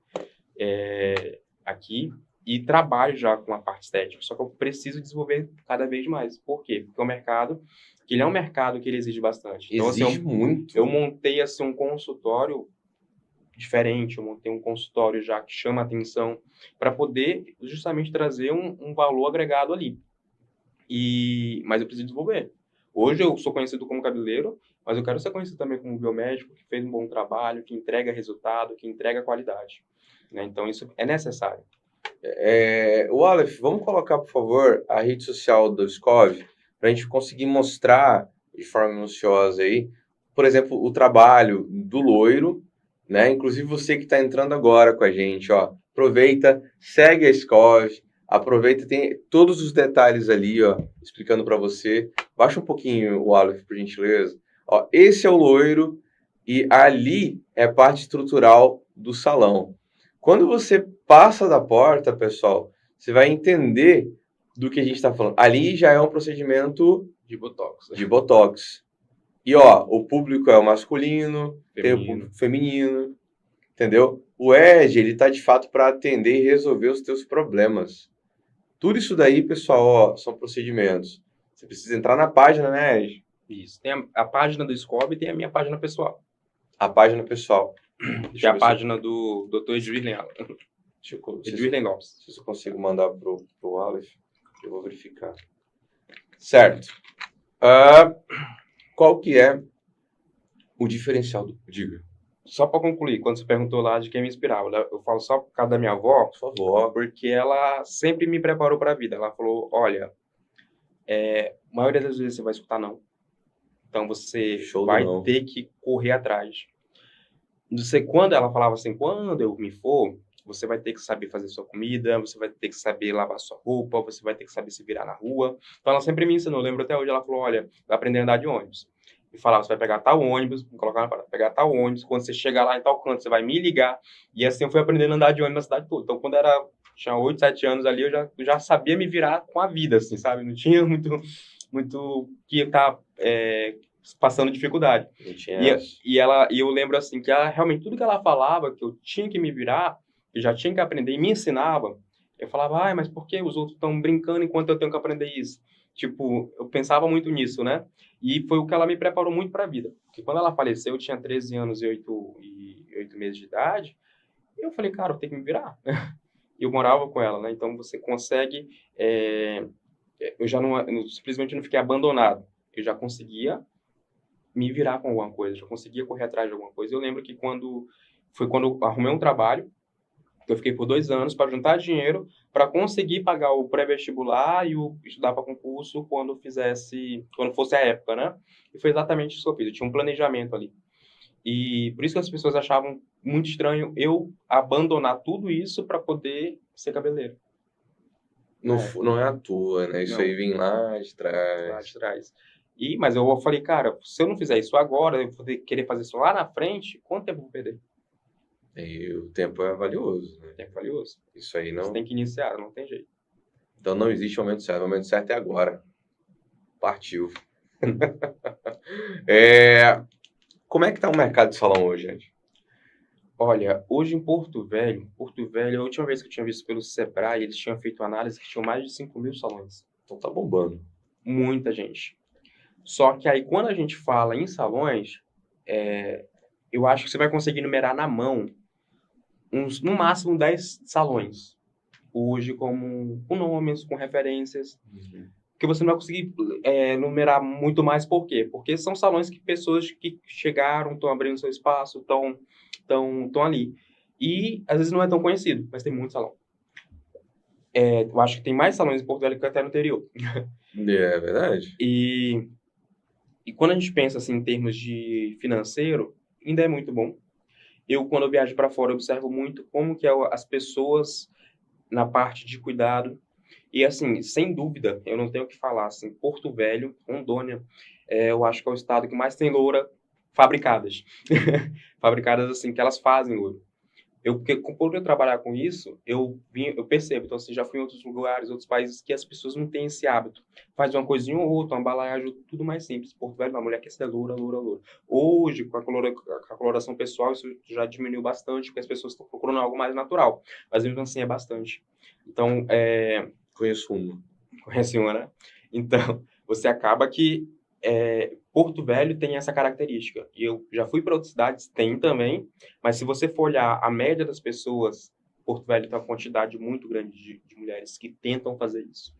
aqui. E trabalho já com a parte estética. Só que eu preciso desenvolver cada vez mais. Por quê? Porque o mercado... ele é um mercado que ele exige bastante. Então, exige muito. Eu montei um consultório diferente, eu montei um consultório já que chama atenção para poder justamente trazer um valor agregado ali. Mas eu preciso desenvolver. Hoje eu sou conhecido como cabeleireiro, mas eu quero ser conhecido também como biomédico, que fez um bom trabalho, que entrega resultado, que entrega qualidade. Né? Então isso é necessário. Aleph, vamos colocar, por favor, a rede social do Scov, para a gente conseguir mostrar de forma minuciosa aí, por exemplo, o trabalho do loiro, né? Inclusive você que está entrando agora com a gente, aproveita, segue a Scov, aproveita, tem todos os detalhes ali, explicando para você. Baixa um pouquinho o Aleph, por gentileza. Esse é o loiro e ali é a parte estrutural do salão. Quando você passa da porta, pessoal, você vai entender do que a gente está falando. Ali já é um procedimento de Botox. E, o público é o masculino, tem o público feminino, entendeu? O Edge, ele tá de fato para atender e resolver os teus problemas. Tudo isso daí, pessoal, são procedimentos. Você precisa entrar na página, né, Edge? Isso. Tem a página do Scov e tem a minha página pessoal. A página pessoal. Que é a página do Dr. Edwirlen Lopes. Se eu consigo mandar pro Aleph, eu vou verificar. Certo. Qual que é o diferencial do... Diga. Só para concluir, quando você perguntou lá de quem me inspirava, eu falo só por causa da minha avó, por favor, porque ela sempre me preparou para a vida. Ela falou, olha, a maioria das vezes você vai escutar não. Então você vai ter que correr atrás. Quando ela falava assim, quando eu me for, você vai ter que saber fazer sua comida, você vai ter que saber lavar sua roupa, você vai ter que saber se virar na rua. Então ela sempre me ensinou, eu lembro até hoje, ela falou, olha, vai aprender a andar de ônibus. E falava, você vai pegar tal ônibus, colocar na parada, pegar tal ônibus, quando você chegar lá em tal canto, você vai me ligar. E assim eu fui aprendendo a andar de ônibus na cidade toda. Então quando tinha 8, 7 anos ali, eu já sabia me virar com a vida, assim, sabe? Não tinha muito que estar passando dificuldade. E eu lembro assim, que ela, realmente tudo que ela falava, que eu tinha que me virar, eu já tinha que aprender e me ensinava, eu falava, mas por que os outros estão brincando enquanto eu tenho que aprender isso? Tipo, eu pensava muito nisso, né? E foi o que ela me preparou muito para a vida. Porque quando ela faleceu, eu tinha 13 anos e 8 meses de idade, eu falei, cara, eu tenho que me virar. Eu morava com ela, né? Então você consegue... eu já simplesmente não fiquei abandonado. Eu já conseguia me virar com alguma coisa, já conseguia correr atrás de alguma coisa. Eu lembro que quando eu arrumei um trabalho, eu fiquei por 2 anos para juntar dinheiro para conseguir pagar o pré-vestibular e estudar para concurso quando fosse a época, né? E foi exatamente isso que eu fiz. Eu tinha um planejamento ali. E por isso que as pessoas achavam muito estranho eu abandonar tudo isso para poder ser cabeleireiro. Não é à toa, né? Isso aí vem lá de trás. Lá de trás. Mas eu falei, cara, se eu não fizer isso agora, eu vou querer fazer isso lá na frente, quanto tempo eu vou perder? E o tempo é valioso, né? O tempo é valioso. Isso aí não... Você tem que iniciar, não tem jeito. Então não existe momento certo. O momento certo é agora. Partiu. Como é que tá o mercado de salão hoje, gente? Olha, hoje em Porto Velho, a última vez que eu tinha visto pelo Sebrae, eles tinham feito análise que tinham mais de 5.000 salões. Então tá bombando. Muita gente. Só que aí, quando a gente fala em salões, eu acho que você vai conseguir numerar na mão no máximo 10 salões. Hoje, com nomes, com referências. Que você não vai conseguir numerar muito mais. Por quê? Porque são salões que pessoas que chegaram, estão abrindo seu espaço, estão ali. E, às vezes, não é tão conhecido, mas tem muito salão. Eu acho que tem mais salões em Porto Velho que até no interior. É verdade. E quando a gente pensa assim, em termos de financeiro, ainda é muito bom. Quando eu viajo para fora, eu observo muito como que as pessoas na parte de cuidado. E, assim, sem dúvida, eu não tenho o que falar, assim, Porto Velho, Rondônia, eu acho que é o estado que mais tem loura fabricadas. Fabricadas, assim, que elas fazem louro. Porque por eu trabalhar com isso, eu percebo. Então, assim, já fui em outros lugares, outros países, que as pessoas não têm esse hábito. Faz uma coisinha ou outra, uma embalagem, tudo mais simples. Porto Velho, uma mulher quer ser loura, loura, loura. Hoje, com a coloração pessoal, isso já diminuiu bastante, porque as pessoas estão procurando algo mais natural. Mas, mesmo assim, é bastante. Então, Conheço uma. conhece uma, né? Então, você acaba que Porto Velho tem essa característica. E eu já fui para outras cidades, tem também, mas se você for olhar a média das pessoas, Porto Velho tem uma quantidade muito grande de mulheres que tentam fazer isso.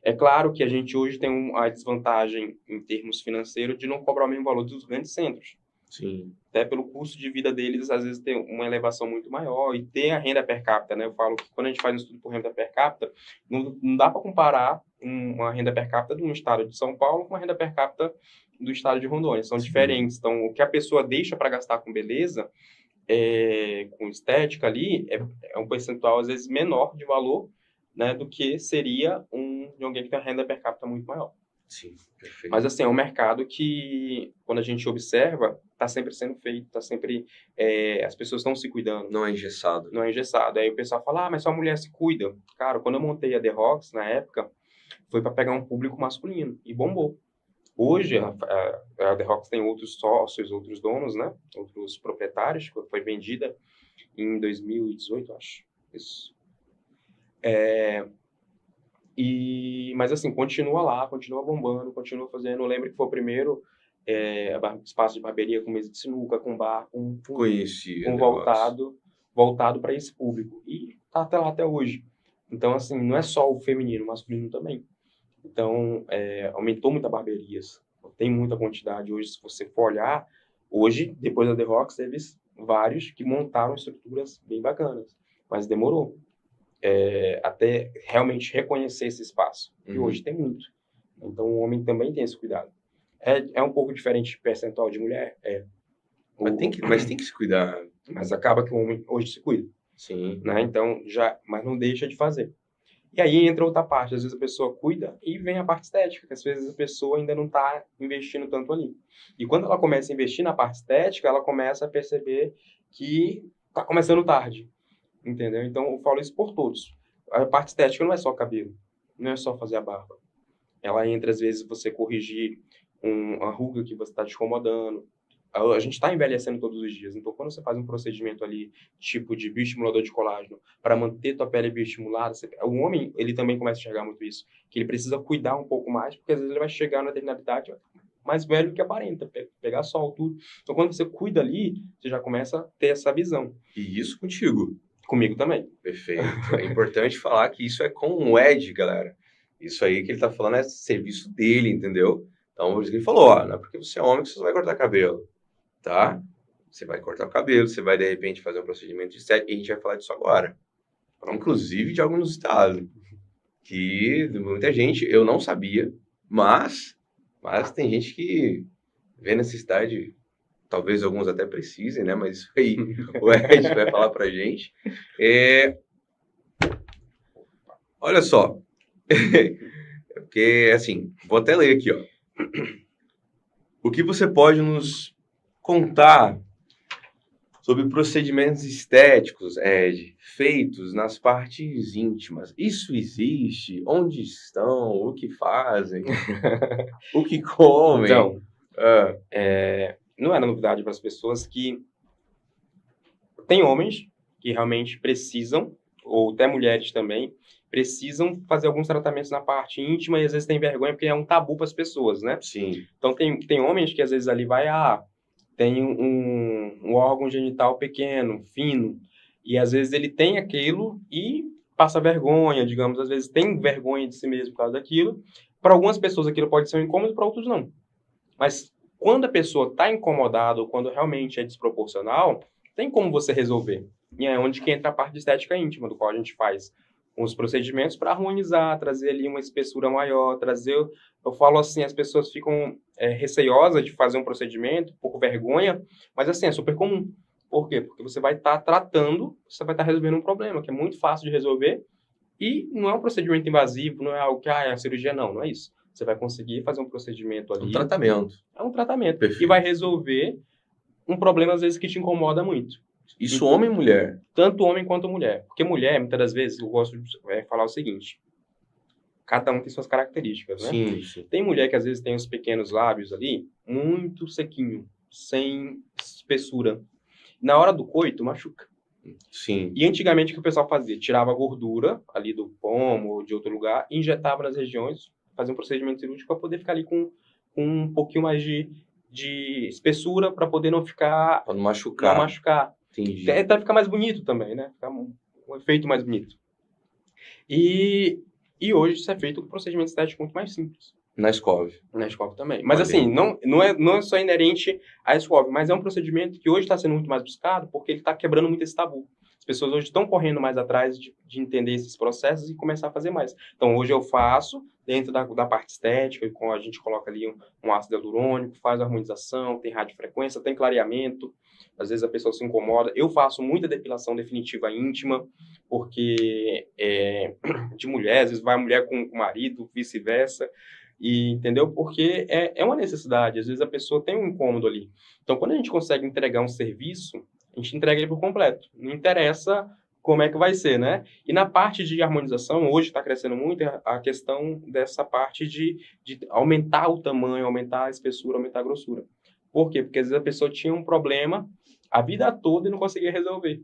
É claro que a gente hoje tem a desvantagem em termos financeiros de não cobrar o mesmo valor dos grandes centros. Sim. Até pelo custo de vida deles, às vezes tem uma elevação muito maior e tem a renda per capita, né? Eu falo que quando a gente faz um estudo por renda per capita, não dá para comparar uma renda per capita de um estado de São Paulo com uma renda per capita do estado de Rondônia. São diferentes. Então, o que a pessoa deixa para gastar com beleza, com estética ali, é um percentual, às vezes, menor de valor, né, do que seria de alguém que tem uma renda per capita muito maior. Sim, perfeito. Mas, assim, é um mercado que, quando a gente observa, está sempre sendo feito, está sempre... as pessoas estão se cuidando. Não é engessado. Não é engessado. Aí o pessoal fala, mas só a mulher se cuida. Cara, quando eu montei a The Rocks, na época, foi para pegar um público masculino. E bombou. Hoje, a The Rocks tem outros sócios, outros donos, né? Outros proprietários. Foi vendida em 2018, acho. Isso. Mas assim, continua lá, continua bombando, continua fazendo. Eu lembro que foi o primeiro espaço de barbearia com mesa de sinuca, com bar, com voltado para esse público. E tá até lá até hoje. Então, assim, não é só o feminino, o masculino também. Então, aumentou muito a barbearias. Tem muita quantidade. Hoje, se você for olhar, hoje, depois da The Rocks, teve vários que montaram estruturas bem bacanas. Mas demorou. Até realmente reconhecer esse espaço. E hoje tem muito. Então, o homem também tem esse cuidado. É um pouco diferente de percentual de mulher? Mas tem que se cuidar. Mas acaba que o homem hoje se cuida. Sim. Né? Então, mas não deixa de fazer. E aí entra outra parte. Às vezes a pessoa cuida e vem a parte estética, que às vezes a pessoa ainda não está investindo tanto ali. E quando ela começa a investir na parte estética, ela começa a perceber que está começando tarde. Entendeu? Então, eu falo isso por todos. A parte estética não é só cabelo. Não é só fazer a barba. Ela entra, às vezes, você corrigir uma ruga que você está te incomodando. A gente está envelhecendo todos os dias. Então, quando você faz um procedimento ali, tipo de bioestimulador de colágeno, para manter tua pele bioestimulada, o homem, ele também começa a enxergar muito isso. Que ele precisa cuidar um pouco mais, porque às vezes ele vai chegar na determinada idade mais velho que aparenta, pegar sol, tudo. Então, quando você cuida ali, você já começa a ter essa visão. E isso contigo. Comigo também. Perfeito. É importante falar que isso é com o Ed, galera. Isso aí que ele tá falando é serviço dele, entendeu? Então, por isso que ele falou, não é porque você é homem que você vai cortar cabelo, tá? Você vai cortar o cabelo, você vai, de repente, fazer um procedimento de estética, e a gente vai falar disso agora. Inclusive de alguns estados, que muita gente, eu não sabia, mas tem gente que vê necessidade. Talvez alguns até precisem, né? Mas isso aí o Ed vai falar pra gente. Olha só. Porque, assim, vou até ler aqui, ó. O que você pode nos contar sobre procedimentos estéticos, Ed, feitos nas partes íntimas. Isso existe? Onde estão? O que fazem? O que comem? Então, não era novidade para as pessoas que tem homens que realmente precisam, ou até mulheres também, precisam fazer alguns tratamentos na parte íntima e às vezes tem vergonha porque é um tabu para as pessoas, né? Sim. Então tem homens que às vezes ali tem um órgão genital pequeno, fino, e às vezes ele tem aquilo e passa vergonha, digamos, às vezes tem vergonha de si mesmo por causa daquilo. Para algumas pessoas aquilo pode ser um incômodo, para outros não. Mas quando a pessoa está incomodada ou quando realmente é desproporcional, tem como você resolver. E é onde que entra a parte de estética íntima, do qual a gente faz uns procedimentos para harmonizar, trazer ali uma espessura maior, eu falo assim, as pessoas ficam receiosas de fazer um procedimento, um pouco vergonha, mas assim, é super comum. Por quê? Porque você vai estar tratando, você vai estar resolvendo um problema, que é muito fácil de resolver, e não é um procedimento invasivo, não é algo que, é a cirurgia, não é isso. Você vai conseguir fazer um procedimento ali. Um tratamento. É um tratamento. Perfeito. E vai resolver um problema, às vezes, que te incomoda muito. Isso homem e mulher? Tanto homem quanto mulher. Porque mulher, muitas das vezes, eu gosto de falar o seguinte, cada um tem suas características, né? Sim, sim. Tem mulher que, às vezes, tem os pequenos lábios ali, muito sequinho, sem espessura. Na hora do coito, machuca. Sim. E antigamente, o que o pessoal fazia? Tirava a gordura ali do pomo ou de outro lugar, injetava nas regiões, fazia um procedimento cirúrgico para poder ficar ali com um pouquinho mais de espessura, para poder não ficar... Para não machucar. Não machucar. Entendi. Até ficar mais bonito também, né? Ficar um efeito mais bonito. E hoje isso é feito com procedimento estético muito mais simples. Na Scov. Na Scov também. Mas assim, não é só inerente à Scov, mas é um procedimento que hoje está sendo muito mais buscado porque ele está quebrando muito esse tabu. As pessoas hoje estão correndo mais atrás de entender esses processos e começar a fazer mais. Então, hoje eu faço, dentro da parte estética, a gente coloca ali um ácido hialurônico, faz a harmonização, tem radiofrequência, tem clareamento. Às vezes a pessoa se incomoda. Eu faço muita depilação definitiva íntima, porque de mulher, às vezes vai a mulher com o marido, vice-versa. E, entendeu? Porque é uma necessidade. Às vezes a pessoa tem um incômodo ali. Então, quando a gente consegue entregar um serviço, a gente entrega ele por completo. Não interessa como é que vai ser, né? E na parte de harmonização, hoje está crescendo muito a questão dessa parte de aumentar o tamanho, aumentar a espessura, aumentar a grossura. Por quê? Porque às vezes a pessoa tinha um problema a vida toda e não conseguia resolver.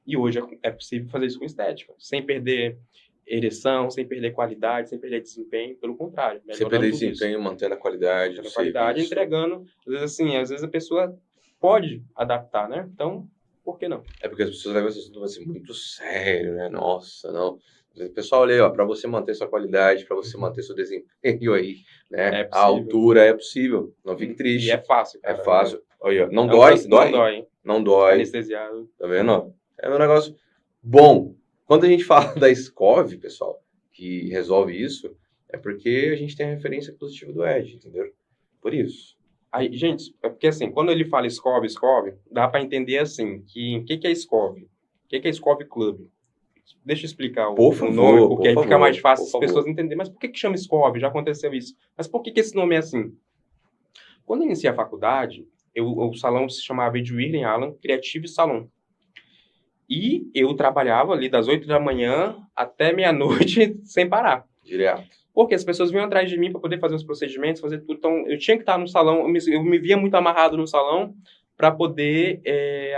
E hoje é possível fazer isso com estética, sem perder ereção, sem perder qualidade, sem perder desempenho, pelo contrário. Sem perder desempenho, mantendo a qualidade. Mantendo a qualidade, entregando. Às vezes a pessoa pode adaptar, né? Então, por que não? É porque as pessoas levam esse assunto assim, muito sério, né? Nossa, não. O pessoal, olha aí, para você manter sua qualidade, para você manter seu desempenho aí, né? A altura é possível. Não fique triste. E é fácil, cara. É fácil. Olha, não dói? Não dói. Não dói. Anestesiado. Tá vendo? É um negócio bom. Quando a gente fala da Scov, pessoal, que resolve isso, é porque a gente tem a referência positiva do Ed, entendeu? Por isso. Aí, gente, é porque assim, quando ele fala Scov, dá para entender assim, que o que é Scov? O que é Scov Club? Deixa eu explicar o nome, porque aí fica mais fácil as pessoas entenderem. Mas por que chama Scov? Já aconteceu isso. Mas por que esse nome é assim? Quando eu iniciei a faculdade, o salão se chamava Edwirden Allan Creative Salon. E eu trabalhava ali das 8 da manhã até meia-noite sem parar. Direto. Porque as pessoas vinham atrás de mim para poder fazer os procedimentos, fazer tudo. Então, eu tinha que estar no salão, eu me via muito amarrado no salão para poder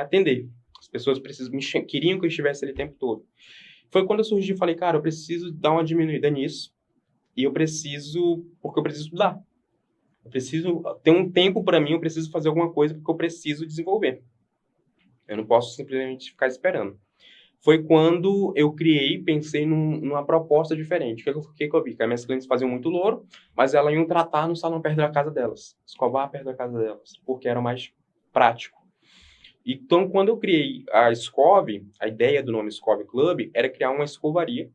atender. As pessoas queriam que eu estivesse ali o tempo todo. Foi quando eu surgi e falei, cara, eu preciso dar uma diminuída nisso. E porque eu preciso estudar. Eu preciso ter um tempo para mim, eu preciso fazer alguma coisa porque eu preciso desenvolver. Eu não posso simplesmente ficar esperando. Foi quando eu pensei numa proposta diferente. O que eu vi? Que as minhas clientes faziam muito louro, mas elas iam tratar no salão perto da casa delas. Escovar perto da casa delas, porque era mais prático. Então, quando eu criei a Scov, a ideia do nome Scov Club era criar uma escovaria,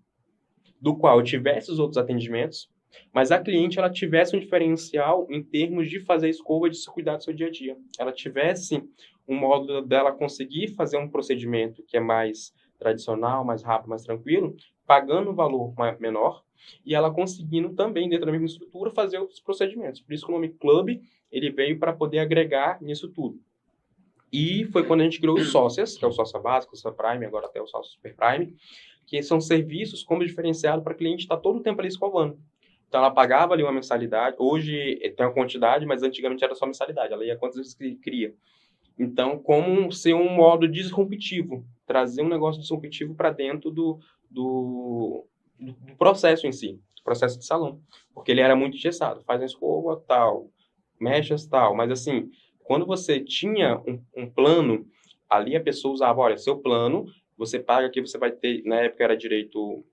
do qual eu tivesse os outros atendimentos, mas a cliente ela tivesse um diferencial em termos de fazer escova, de se cuidar do seu dia a dia. Ela tivesse um modo dela conseguir fazer um procedimento que é mais tradicional, mais rápido, mais tranquilo, pagando um valor menor, e ela conseguindo também, dentro da mesma estrutura, fazer outros procedimentos. Por isso que o nome Club, ele veio para poder agregar nisso tudo. E foi quando a gente criou os sócias, que é o sócio básico, o sócio Prime, agora até o sócio Super Prime, que são serviços como diferenciado para cliente estar todo o tempo ali escovando. Então, ela pagava ali uma mensalidade. Hoje tem uma quantidade, mas antigamente era só mensalidade. Ela ia quantas vezes que queria. Então, como ser um modo disruptivo, trazer um negócio disruptivo para dentro do processo em si, do processo de salão. Porque ele era muito engessado. Faz a escova, tal, mechas, tal. Mas, assim, quando você tinha um plano, ali a pessoa usava, olha, seu plano, você paga aqui, você vai ter, na época era direito...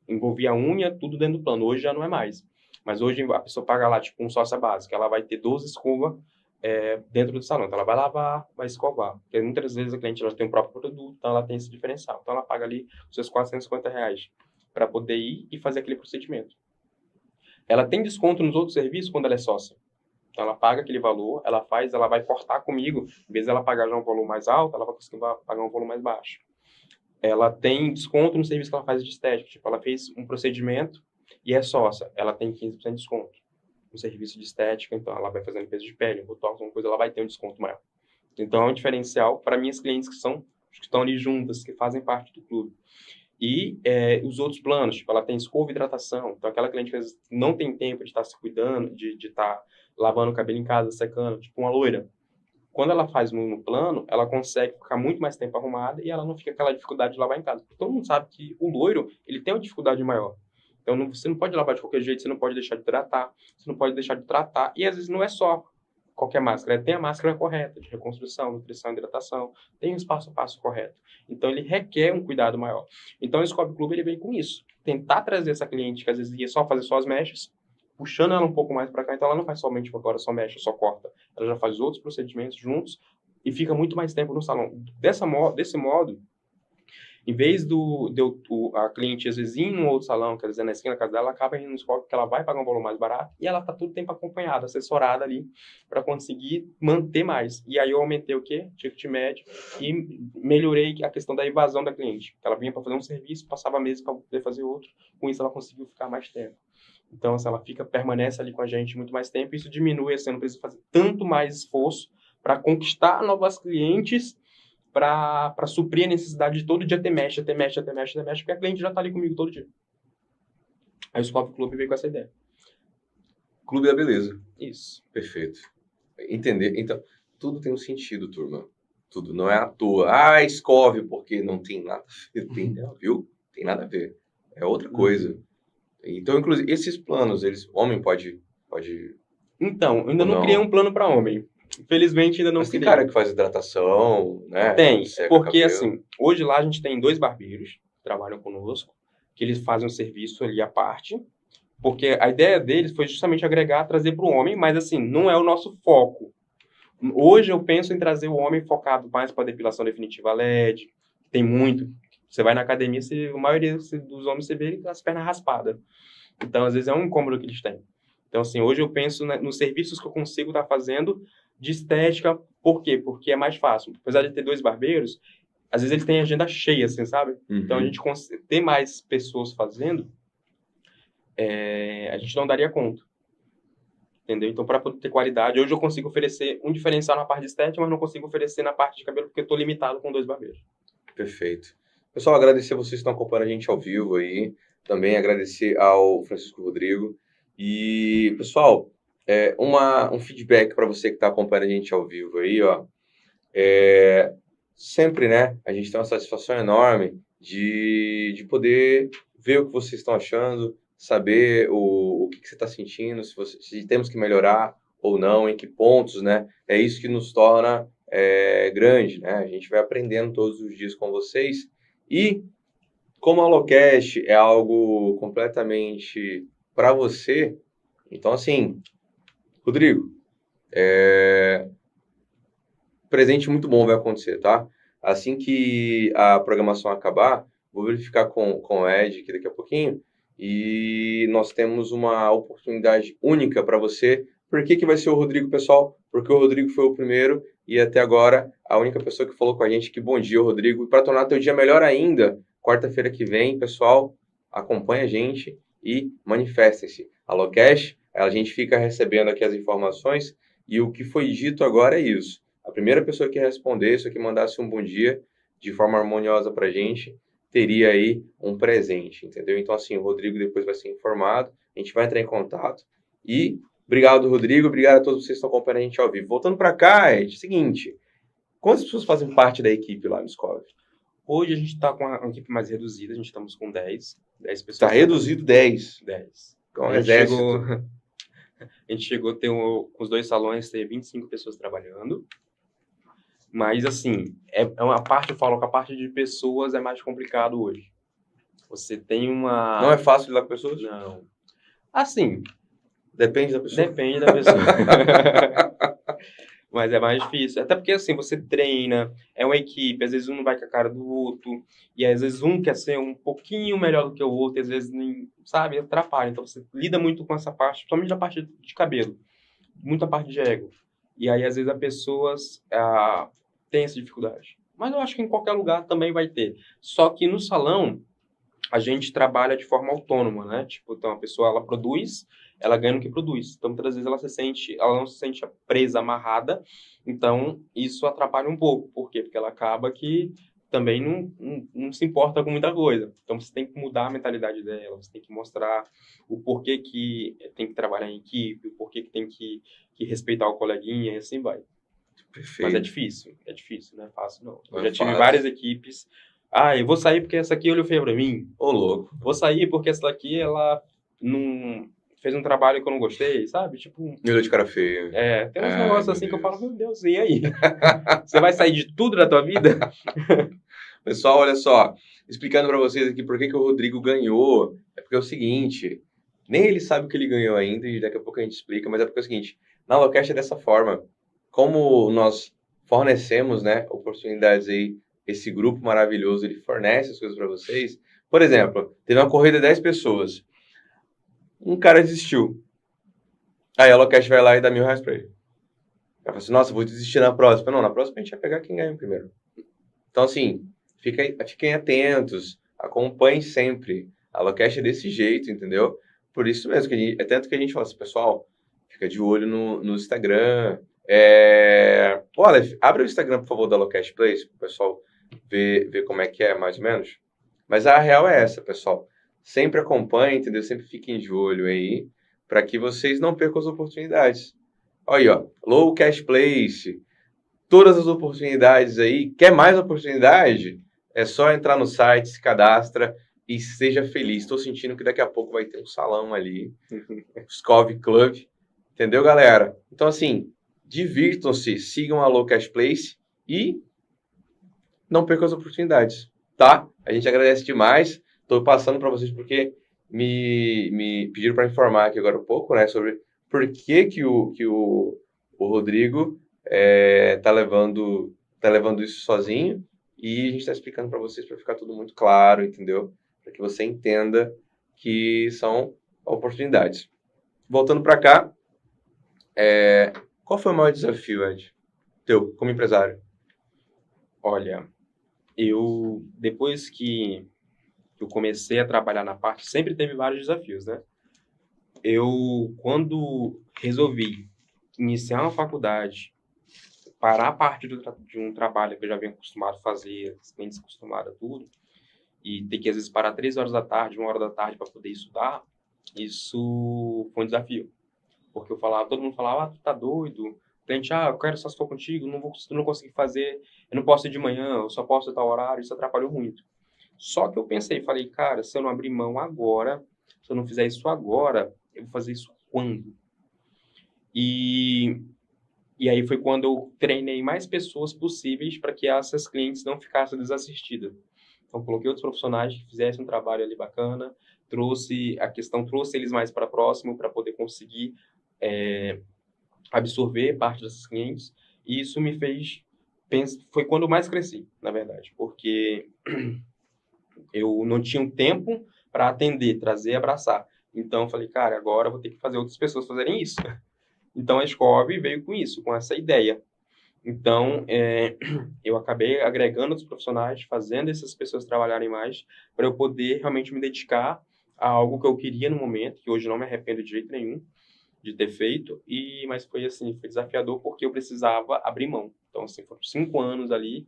envolvia a unha, tudo dentro do plano. Hoje já não é mais. Mas hoje a pessoa paga lá, tipo, um sócia básica. Ela vai ter 12 escovas dentro do salão. Então, ela vai lavar, vai escovar. Porque muitas vezes a cliente ela tem o próprio produto, então ela tem esse diferencial. Então, ela paga ali os seus R$ 450 para poder ir e fazer aquele procedimento. Ela tem desconto nos outros serviços quando ela é sócia. Então, ela paga aquele valor, ela vai cortar comigo. Em vez de ela pagar já um valor mais alto, ela vai conseguir pagar um valor mais baixo. Ela tem desconto no serviço que ela faz de estética. Tipo, ela fez um procedimento e é sócia. Ela tem 15% de desconto no serviço de estética. Então, ela vai fazer limpeza de pele, botox, alguma coisa, ela vai ter um desconto maior. Então, é um diferencial para minhas clientes que estão ali juntas, que fazem parte do clube. E os outros planos, tipo, ela tem escova e hidratação. Então, aquela cliente que às vezes não tem tempo de estar se cuidando, de estar lavando o cabelo em casa, secando, tipo uma loira. Quando ela faz no plano, ela consegue ficar muito mais tempo arrumada e ela não fica com aquela dificuldade de lavar em casa. Porque todo mundo sabe que o loiro, ele tem uma dificuldade maior. Então, você não pode lavar de qualquer jeito, você não pode deixar de hidratar, você não pode deixar de tratar. E, às vezes, não é só qualquer máscara. Tem a máscara correta, de reconstrução, nutrição, hidratação. Tem o passo a passo correto. Então, ele requer um cuidado maior. Então, o Scrub Club, ele vem com isso. Tentar trazer essa cliente que, às vezes, ia só fazer só as mechas, puxando ela um pouco mais para cá, então ela não faz somente agora só mecha, só corta. Ela já faz outros procedimentos juntos e fica muito mais tempo no salão. Desse modo, em vez a cliente às vezes ir em um outro salão, quer dizer, na esquina da casa dela, ela acaba indo no escopo porque ela vai pagar um valor mais barato e ela está todo o tempo acompanhada, assessorada ali para conseguir manter mais. E aí eu aumentei o quê? Ticket médio e melhorei a questão da evasão da cliente. Ela vinha para fazer um serviço, passava meses para poder fazer outro, com isso ela conseguiu ficar mais tempo. Então, assim, ela permanece ali com a gente muito mais tempo, isso diminui, assim, não precisa fazer tanto mais esforço para conquistar novas clientes, para suprir a necessidade de todo dia ter mecha, porque a cliente já está ali comigo todo dia. Aí o Scrub Club veio com essa ideia. Clube da beleza. Isso. Perfeito. Entender. Então, tudo tem um sentido, turma. Tudo. Não é à toa. Escove, porque não tem nada a ver. Viu? Tem nada a ver. É outra coisa. Então, inclusive, esses planos, homem pode... Então, eu ainda não criei um plano para homem. Infelizmente, ainda não Mas criei. tem cara que faz hidratação, né? Tem, porque cabelo. assim, hoje lá a gente tem 2 barbeiros que trabalham conosco, que eles fazem um serviço ali à parte, porque a ideia deles foi justamente agregar, trazer para o homem, mas assim, não é o nosso foco. Hoje eu penso em trazer o homem focado mais para depilação definitiva LED, tem muito. Você vai na academia, a maioria dos homens você vê as pernas raspadas. Então, às vezes, é um incômodo que eles têm. Então, assim, hoje eu penso nos serviços que eu consigo estar fazendo de estética. Por quê? Porque é mais fácil. Apesar de ter 2 barbeiros, às vezes eles têm agenda cheia, assim, sabe? Uhum. Então, a gente ter mais pessoas fazendo, a gente não daria conta. Entendeu? Então, para poder ter qualidade, hoje eu consigo oferecer um diferencial na parte de estética, mas não consigo oferecer na parte de cabelo, porque eu estou limitado com 2 barbeiros. Perfeito. Pessoal, agradecer a vocês que estão acompanhando a gente ao vivo aí. Também agradecer ao Francisco Rodrigo. E, pessoal, um feedback para você que está acompanhando a gente ao vivo aí, ó. Sempre, né, a gente tem uma satisfação enorme de poder ver o que vocês estão achando, saber o que você está sentindo, se temos que melhorar ou não, em que pontos, né? É isso que nos torna grande, né? A gente vai aprendendo todos os dias com vocês. E como a Alocast é algo completamente para você, então assim, Rodrigo, presente muito bom vai acontecer, tá? Assim que a programação acabar, vou verificar com o Ed aqui daqui a pouquinho, e nós temos uma oportunidade única para você. Por que vai ser o Rodrigo, pessoal? Porque o Rodrigo foi o primeiro e até agora a única pessoa que falou com a gente que bom dia, Rodrigo. E para tornar teu dia melhor ainda, quarta-feira que vem, pessoal, acompanha a gente e manifestem-se. Alocast, a gente fica recebendo aqui as informações e o que foi dito agora é isso. A primeira pessoa que respondesse ou que mandasse um bom dia de forma harmoniosa pra gente, teria aí um presente, entendeu? Então, assim, o Rodrigo depois vai ser informado, a gente vai entrar em contato. E obrigado, Rodrigo, obrigado a todos vocês que estão acompanhando a gente ao vivo. Voltando para cá, é o seguinte, quantas pessoas fazem parte da equipe lá no Scov? Hoje a gente está com uma equipe mais reduzida, a gente estamos com 10 pessoas. Está reduzido 10. 10. Com A gente exército. a gente chegou a ter, com os 2 salões, ter 25 pessoas trabalhando. Mas, assim, é uma parte, eu falo que a parte de pessoas é mais complicado hoje. Você tem uma... Não é fácil lidar com pessoas? Não. Assim, Depende da pessoa. depende da pessoa. Mas é mais difícil. Até porque, assim, você treina, é uma equipe, às vezes um não vai com a cara do outro, e às vezes um quer ser um pouquinho melhor do que o outro, e às vezes, nem, sabe, atrapalha. Então, você lida muito com essa parte, principalmente da parte de cabelo, muita parte de ego. E aí, às vezes, as pessoas têm essa dificuldade. Mas eu acho que em qualquer lugar também vai ter. Só que no salão, a gente trabalha de forma autônoma, né? Tipo, então, a pessoa, ela produz, ela ganha no que produz. Então, muitas vezes ela não se sente presa, amarrada. Então, isso atrapalha um pouco. Por quê? Porque ela acaba que também não se importa com muita coisa. Então, você tem que mudar a mentalidade dela, você tem que mostrar o porquê que tem que trabalhar em equipe, o porquê que tem que respeitar o coleguinha, e assim vai. Perfeito. Mas é difícil, não é fácil, não. Não Eu já é tive fácil. várias equipes. Eu vou sair porque essa aqui olhou feio pra mim. Ô, louco. Vou sair porque essa daqui, ela não fez um trabalho que eu não gostei, sabe? Tipo, Me olhou de cara feia. tem uns Ai, negócios meu assim que eu Deus. falo, meu Deus, e aí? Você vai sair de tudo da tua vida? Pessoal, olha só, explicando para vocês aqui por que o Rodrigo ganhou. É porque é o seguinte, nem ele sabe o que ele ganhou ainda, e daqui a pouco a gente explica, mas é porque é o seguinte, na Locast é dessa forma. Como nós fornecemos, né, oportunidades aí, esse grupo maravilhoso, ele fornece as coisas para vocês. Por exemplo, teve uma corrida de 10 pessoas. Um cara desistiu. Aí a Locast vai lá e dá R$1.000 para ele. Ela fala assim, nossa, vou desistir na próxima. Não, na próxima a gente vai pegar quem ganha primeiro. Então, assim, fiquem atentos, acompanhem sempre. A Locast é desse jeito, entendeu? Por isso mesmo, é tanto que a gente fala assim, pessoal, fica de olho no Instagram. Olha, abre o Instagram, por favor, da Locast Place, para o pessoal ver como é que é, mais ou menos. Mas a real é essa, pessoal. Sempre acompanhem, entendeu? Sempre fiquem de olho aí, para que vocês não percam as oportunidades. Olha aí, ó, Low Cash Place, todas as oportunidades aí. Quer mais oportunidade? É só entrar no site, se cadastra e seja feliz. Estou sentindo que daqui a pouco vai ter um salão ali, Scov Club, entendeu, galera? Então, assim, divirtam-se, sigam a Low Cash Place e não percam as oportunidades, tá? A gente agradece demais. Estou passando para vocês porque me pediram para informar aqui agora um pouco, né, sobre por que o Rodrigo tá levando isso sozinho, e a gente está explicando para vocês para ficar tudo muito claro, entendeu? Para que você entenda que são oportunidades. Voltando para cá, qual foi o maior desafio, Ed, teu, como empresário? Olha, depois que eu comecei a trabalhar na parte, sempre teve vários desafios, né? Quando resolvi iniciar uma faculdade, parar a parte de um trabalho que eu já venho acostumado a fazer, clientes acostumados a tudo, e ter que, às vezes, parar 3 horas da tarde, 1 hora da tarde para poder estudar, isso foi um desafio. Porque todo mundo falava, tu tá doido? Cliente, eu quero só se for contigo, não consegui fazer, eu não posso ir de manhã, eu só posso ir tal horário, isso atrapalhou muito. Só que eu falei, cara, se eu não abrir mão agora, se eu não fizer isso agora, eu vou fazer isso quando? E aí foi quando eu treinei mais pessoas possíveis para que essas clientes não ficassem desassistidas. Então, coloquei outros profissionais que fizessem um trabalho ali bacana, trouxe eles mais para próximo para poder conseguir absorver parte dessas clientes. E isso me fez... Foi quando eu mais cresci, na verdade, porque eu não tinha um tempo para atender, trazer e abraçar. Então, eu falei, cara, agora eu vou ter que fazer outras pessoas fazerem isso. Então, a Scov veio com isso, com essa ideia. Então, eu acabei agregando os profissionais, fazendo essas pessoas trabalharem mais, para eu poder realmente me dedicar a algo que eu queria no momento, que hoje não me arrependo de jeito nenhum de ter feito, mas foi assim, foi desafiador porque eu precisava abrir mão. Então, assim, foram 5 anos ali,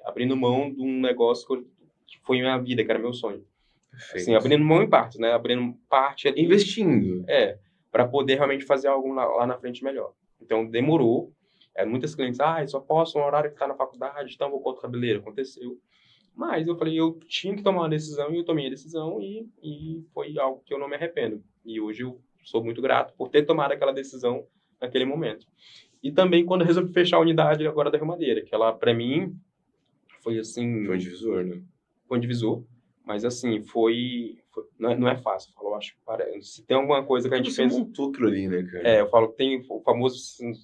abrindo mão de um negócio que foi minha vida, que era meu sonho. Perfeito. Assim, abrindo mão em partes, né? Abrindo parte ali. Investindo. Para poder realmente fazer algo lá na frente melhor. Então, demorou. Muitas clientes, só posso no horário que está na faculdade, então vou contra o cabeleireiro. Aconteceu. Mas eu falei, eu tinha que tomar uma decisão e eu tomei a decisão e foi algo que eu não me arrependo. E hoje eu sou muito grato por ter tomado aquela decisão naquele momento. E também quando eu resolvi fechar a unidade agora da Rio Madeira, que ela, para mim, foi assim... Foi um divisor, né? Foi um divisor, mas assim, não é fácil. Eu acho que se tem alguma coisa que a gente Você pensa... montou aquilo ali, né, cara? Eu falo que tem o famoso...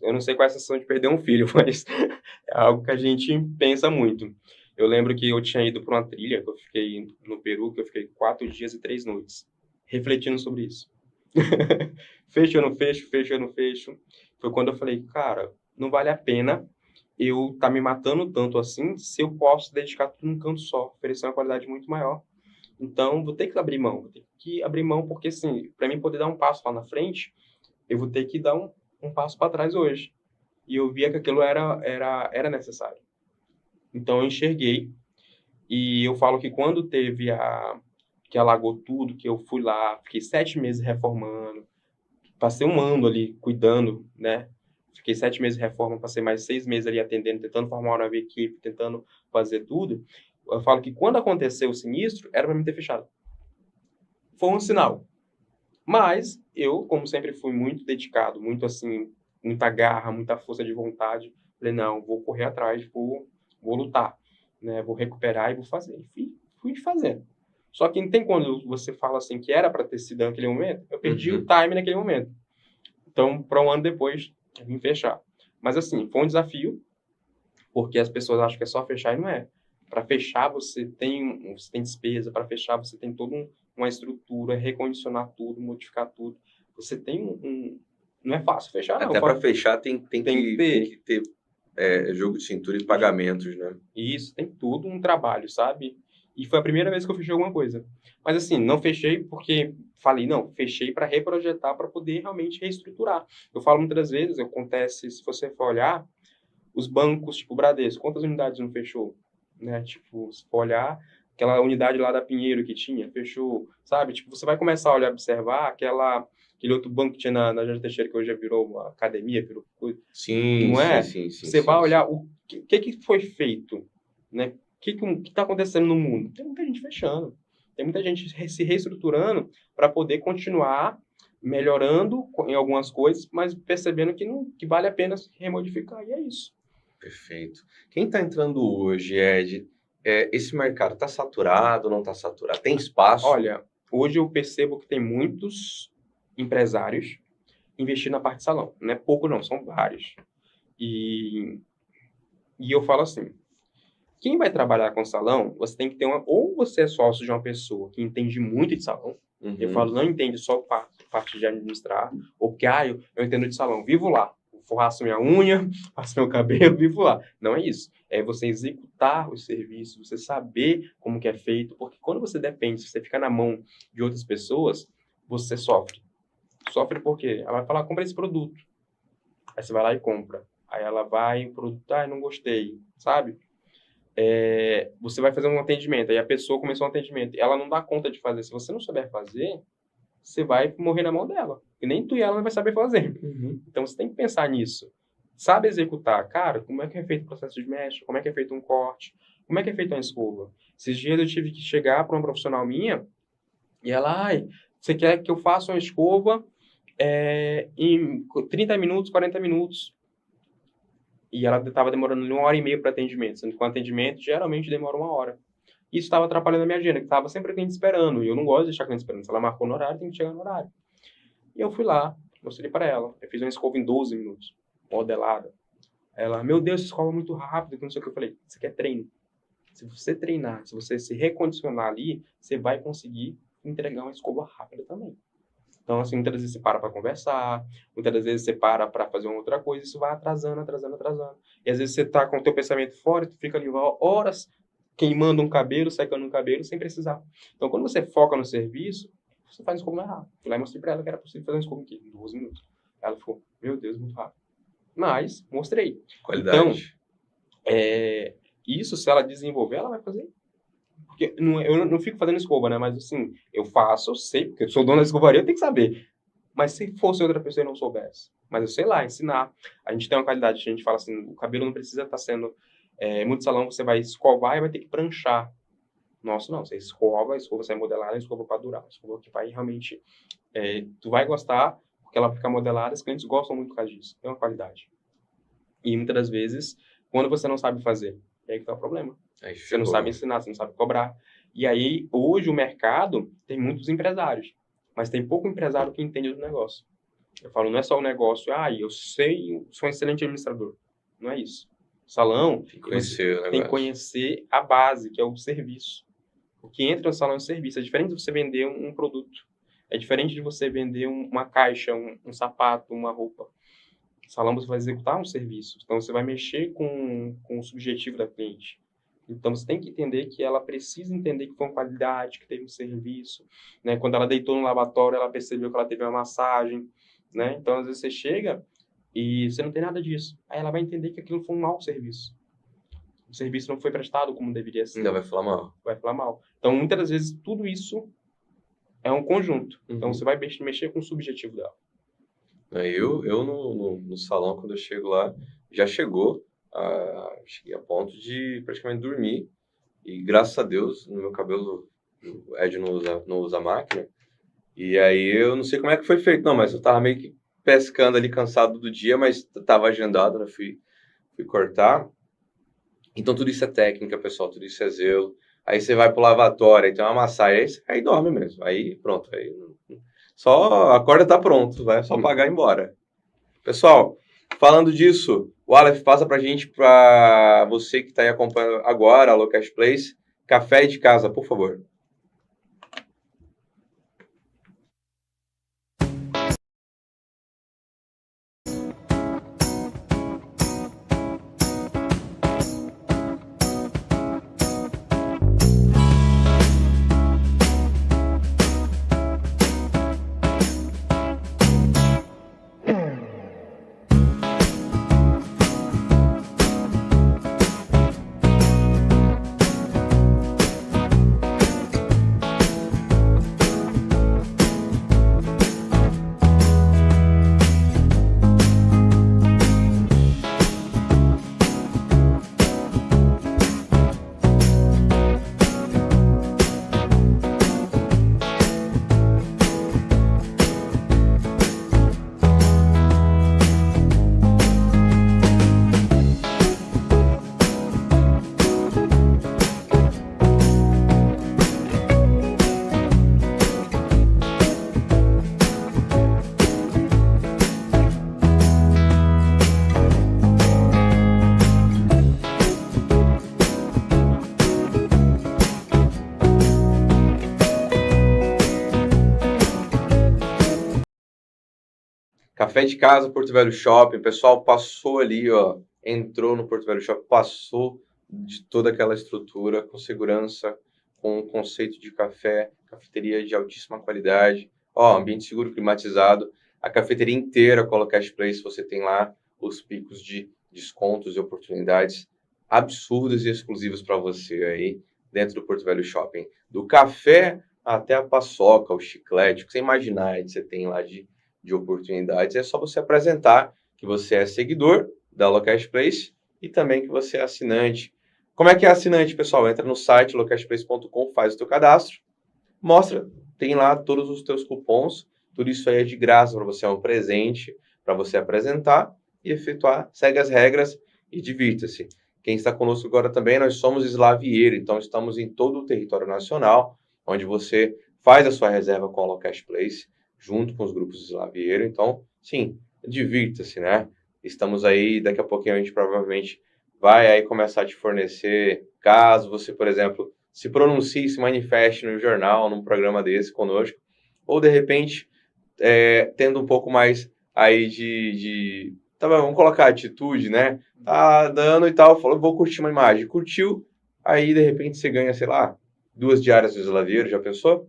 Eu não sei qual é a sensação de perder um filho, mas é algo que a gente pensa muito. Eu lembro que eu tinha ido para uma trilha, que eu fiquei no Peru, que eu fiquei 4 dias e 3 noites, refletindo sobre isso. Fecho ou não fecho, fecho ou não fecho. Foi quando eu falei, cara, não vale a pena eu tá me matando tanto assim, se eu posso dedicar tudo num canto só, oferecer uma qualidade muito maior. Então, vou ter que abrir mão. Vou ter que abrir mão porque, assim, para mim poder dar um passo lá na frente, eu vou ter que dar um passo para trás hoje. E eu via que aquilo era necessário. Então, eu enxerguei. E eu falo que quando teve que alagou tudo, que eu fui lá, fiquei 7 meses reformando, passei um ano ali cuidando, né? Fiquei 7 meses de reforma, passei mais 6 meses ali atendendo, tentando formar uma nova equipe, tentando fazer tudo. Eu falo que quando aconteceu o sinistro, era para mim ter fechado. Foi um sinal. Mas eu, como sempre fui muito dedicado, muito assim, muita garra, muita força de vontade, falei, não, vou correr atrás, vou lutar, né? Vou recuperar e vou fazer. E fui fazendo. Só que não tem quando você fala assim que era para ter sido naquele momento, eu perdi o time naquele momento. Então, para um ano depois, eu vim fechar. Mas assim, foi um desafio, porque as pessoas acham que é só fechar e não é. Para fechar, você tem despesa, para fechar, você tem toda uma estrutura, recondicionar tudo, modificar tudo. Você tem não é fácil fechar, não. Até para fechar tem que ter jogo de cintura e pagamentos, né? Isso, tem tudo um trabalho, sabe? E foi a primeira vez que eu fechei alguma coisa. Mas assim, não fechei porque falei, não, fechei para reprojetar, para poder realmente reestruturar. Eu falo muitas vezes, acontece, se você for olhar, os bancos, tipo o Bradesco, quantas unidades não fechou? Né? Tipo, se for olhar, aquela unidade lá da Pinheiro que tinha, fechou, sabe? Tipo, você vai começar a olhar, observar aquele outro banco que tinha na Janja Teixeira, que hoje já virou uma academia, virou coisa. Sim, não é? Sim, você vai olhar o que foi feito, né? O que está acontecendo no mundo? Tem muita gente fechando. Tem muita gente se reestruturando para poder continuar melhorando em algumas coisas, mas percebendo que vale a pena remodificar. E é isso. Perfeito. Quem está entrando hoje, Ed, esse mercado está saturado, não está saturado? Tem espaço? Olha, hoje eu percebo que tem muitos empresários investindo na parte de salão. Não é pouco não, são vários. E eu falo assim, quem vai trabalhar com salão, você tem que ter ou você é sócio de uma pessoa que entende muito de salão, eu falo, não entende só parte de administrar, ou porque, eu entendo de salão, vivo lá, forraço minha unha, faço meu cabelo, vivo lá. Não é isso. É você executar os serviços, você saber como que é feito, porque quando você depende, se você fica na mão de outras pessoas, você sofre. Sofre por quê? Ela vai falar, compra esse produto. Aí você vai lá e compra. Aí ela vai, o produto, não gostei, sabe? Você vai fazer um atendimento, aí a pessoa começou um atendimento, ela não dá conta de fazer. Se você não souber fazer, você vai morrer na mão dela. E nem tu e ela não vai saber fazer. Então, você tem que pensar nisso. Sabe executar. Cara, como é que é feito o processo de mecha? Como é que é feito um corte? Como é que é feito uma escova? Esses dias eu tive que chegar para uma profissional minha e ela, você quer que eu faça uma escova em 30 minutos, 40 minutos? E ela estava demorando 1h30 para atendimento, sendo que o atendimento geralmente demora 1 hora. Isso estava atrapalhando a minha agenda, que estava sempre a cliente esperando. E eu não gosto de deixar a cliente esperando. Se ela marcou no horário, tem que chegar no horário. E eu fui lá, mostrei para ela. Eu fiz uma escova em 12 minutos, modelada. Ela, meu Deus, essa escova é muito rápido, que não sei o que. Eu falei, isso aqui é treino. Se você treinar, se você se recondicionar ali, você vai conseguir entregar uma escova rápida também. Então, assim, muitas vezes você para conversar, muitas das vezes você para fazer uma outra coisa, isso vai atrasando. E às vezes você tá com o teu pensamento fora, tu fica ali horas queimando um cabelo, secando um cabelo, sem precisar. Então, quando você foca no serviço, você faz uma escova mais rápido. Fui lá e mostrei pra ela que era possível fazer uma escova aqui, em 12 minutos. Ela ficou, meu Deus, muito rápido. mas mostrei. Qualidade. Isso, se ela desenvolver, ela vai fazer. Porque eu não fico fazendo escova, né? Mas assim, eu faço, eu sei, porque eu sou dono da escovaria, eu tenho que saber. Mas se fosse outra pessoa e não soubesse, mas eu sei lá, ensinar. A gente tem uma qualidade, a gente fala assim, o cabelo não precisa estar sendo muito salão, você vai escovar e vai ter que pranchar. Nossa, não, você escova, a escova sai modelada, a escova para durar. A escova que vai realmente, tu vai gostar, porque ela fica modelada, os clientes gostam muito por causa disso. Tem uma qualidade. E muitas das vezes, quando você não sabe fazer, é aí que tá o problema. Aí Você não sabe ensinar, você não sabe cobrar. E aí, hoje, o mercado tem muitos empresários, mas tem pouco empresário que entende do negócio. Eu falo, não é só o negócio, eu sei, eu sou um excelente administrador. Não é isso. O salão, Tem que conhecer o tem que negócio. conhecer a base, que é o serviço. O que entra no salão é o serviço. É diferente de você vender um produto. É diferente de você vender uma caixa, um sapato, uma roupa. O salão você vai executar um serviço. Então, você vai mexer com o subjetivo da cliente. Então, você tem que entender que ela precisa entender que foi uma qualidade, que teve um serviço. Né? Quando ela deitou no lavatório, ela percebeu que ela teve uma massagem. Né? Então, às vezes, você chega e você não tem nada disso. Aí ela vai entender que aquilo foi um mau serviço. O serviço não foi prestado como deveria ser. Ainda vai falar mal. Vai falar mal. Então, muitas das vezes, tudo isso é um conjunto. Então, você vai mexer com o subjetivo dela. Eu no salão, quando eu chego lá, já cheguei a ponto de praticamente dormir. E graças a Deus, no meu cabelo, o Ed não usa máquina. E aí eu não sei como é que foi feito, não, mas eu tava meio que pescando ali, cansado do dia, mas tava agendado, né? Fui cortar. Então tudo isso é técnica, pessoal, tudo isso é zelo. Aí você vai pro lavatório, aí tem uma massagem, aí dorme mesmo. Aí pronto, aí só acorda, tá pronto, vai só pagar e ir embora. Pessoal, falando disso, o Aleph passa pra gente, pra você que tá aí acompanhando agora a Locast Place, café de casa, por favor. Café de casa, Porto Velho Shopping, o pessoal passou ali, ó, entrou no Porto Velho Shopping, passou de toda aquela estrutura, com segurança, com o conceito de café, cafeteria de altíssima qualidade, ó, ambiente seguro, climatizado, a cafeteria inteira com a Locast Place, você tem lá os picos de descontos e oportunidades absurdas e exclusivas para você aí, dentro do Porto Velho Shopping. Do café até a paçoca, o chiclete, o que você imaginar aí, você tem lá de oportunidades, é só você apresentar que você é seguidor da Locast Place e também que você é assinante. Como é que é assinante, pessoal? Entra no site locastplace.com, faz o teu cadastro, mostra, tem lá todos os teus cupons, tudo isso aí é de graça para você, é um presente para você apresentar e efetuar, segue as regras e divirta-se. Quem está conosco agora também, nós somos Slavieiro, então estamos em todo o território nacional, onde você faz a sua reserva com a Locast Place, junto com os grupos Slavieiro. Então, sim, divirta-se, né? Estamos aí, daqui a pouquinho a gente provavelmente vai aí começar a te fornecer, caso você, por exemplo, se pronuncie, se manifeste no jornal, num programa desse conosco, ou de repente, tendo um pouco mais aí tá bom, vamos colocar atitude, né? Tá dando e tal, falou, vou curtir uma imagem. Curtiu, aí de repente você ganha, sei lá, 2 diárias do Slavieiro, já pensou?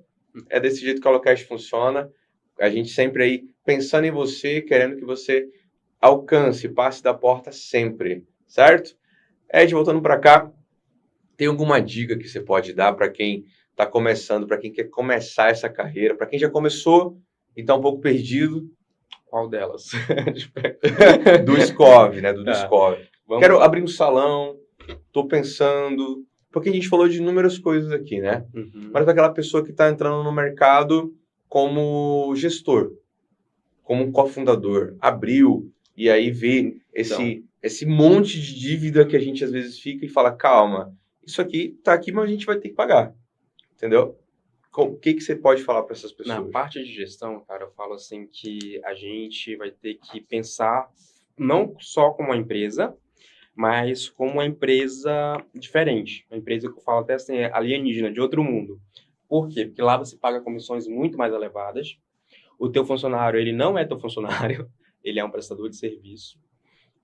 É desse jeito que a Locast funciona. A gente sempre aí pensando em você, querendo que você alcance, passe da porta sempre, certo? Ed, voltando para cá, tem alguma dica que você pode dar para quem está começando, para quem quer começar essa carreira, para quem já começou e está um pouco perdido? Qual delas? Do Scov, né? Do Tá. Scov. Vamos Quero lá. abrir um salão, tô pensando... Porque a gente falou de inúmeras coisas aqui, né? Uhum. Mas aquela pessoa que está entrando no mercado como gestor, como cofundador, abriu, e aí vê esse monte de dívida que a gente às vezes fica e fala, calma, isso aqui tá aqui, mas a gente vai ter que pagar. Entendeu? O que você pode falar para essas pessoas? Na parte de gestão, cara, eu falo assim que a gente vai ter que pensar não só como uma empresa, mas como uma empresa diferente. Uma empresa que eu falo até assim, alienígena, de outro mundo. Por quê? Porque lá você paga comissões muito mais elevadas. O teu funcionário, ele não é teu funcionário, ele é um prestador de serviço.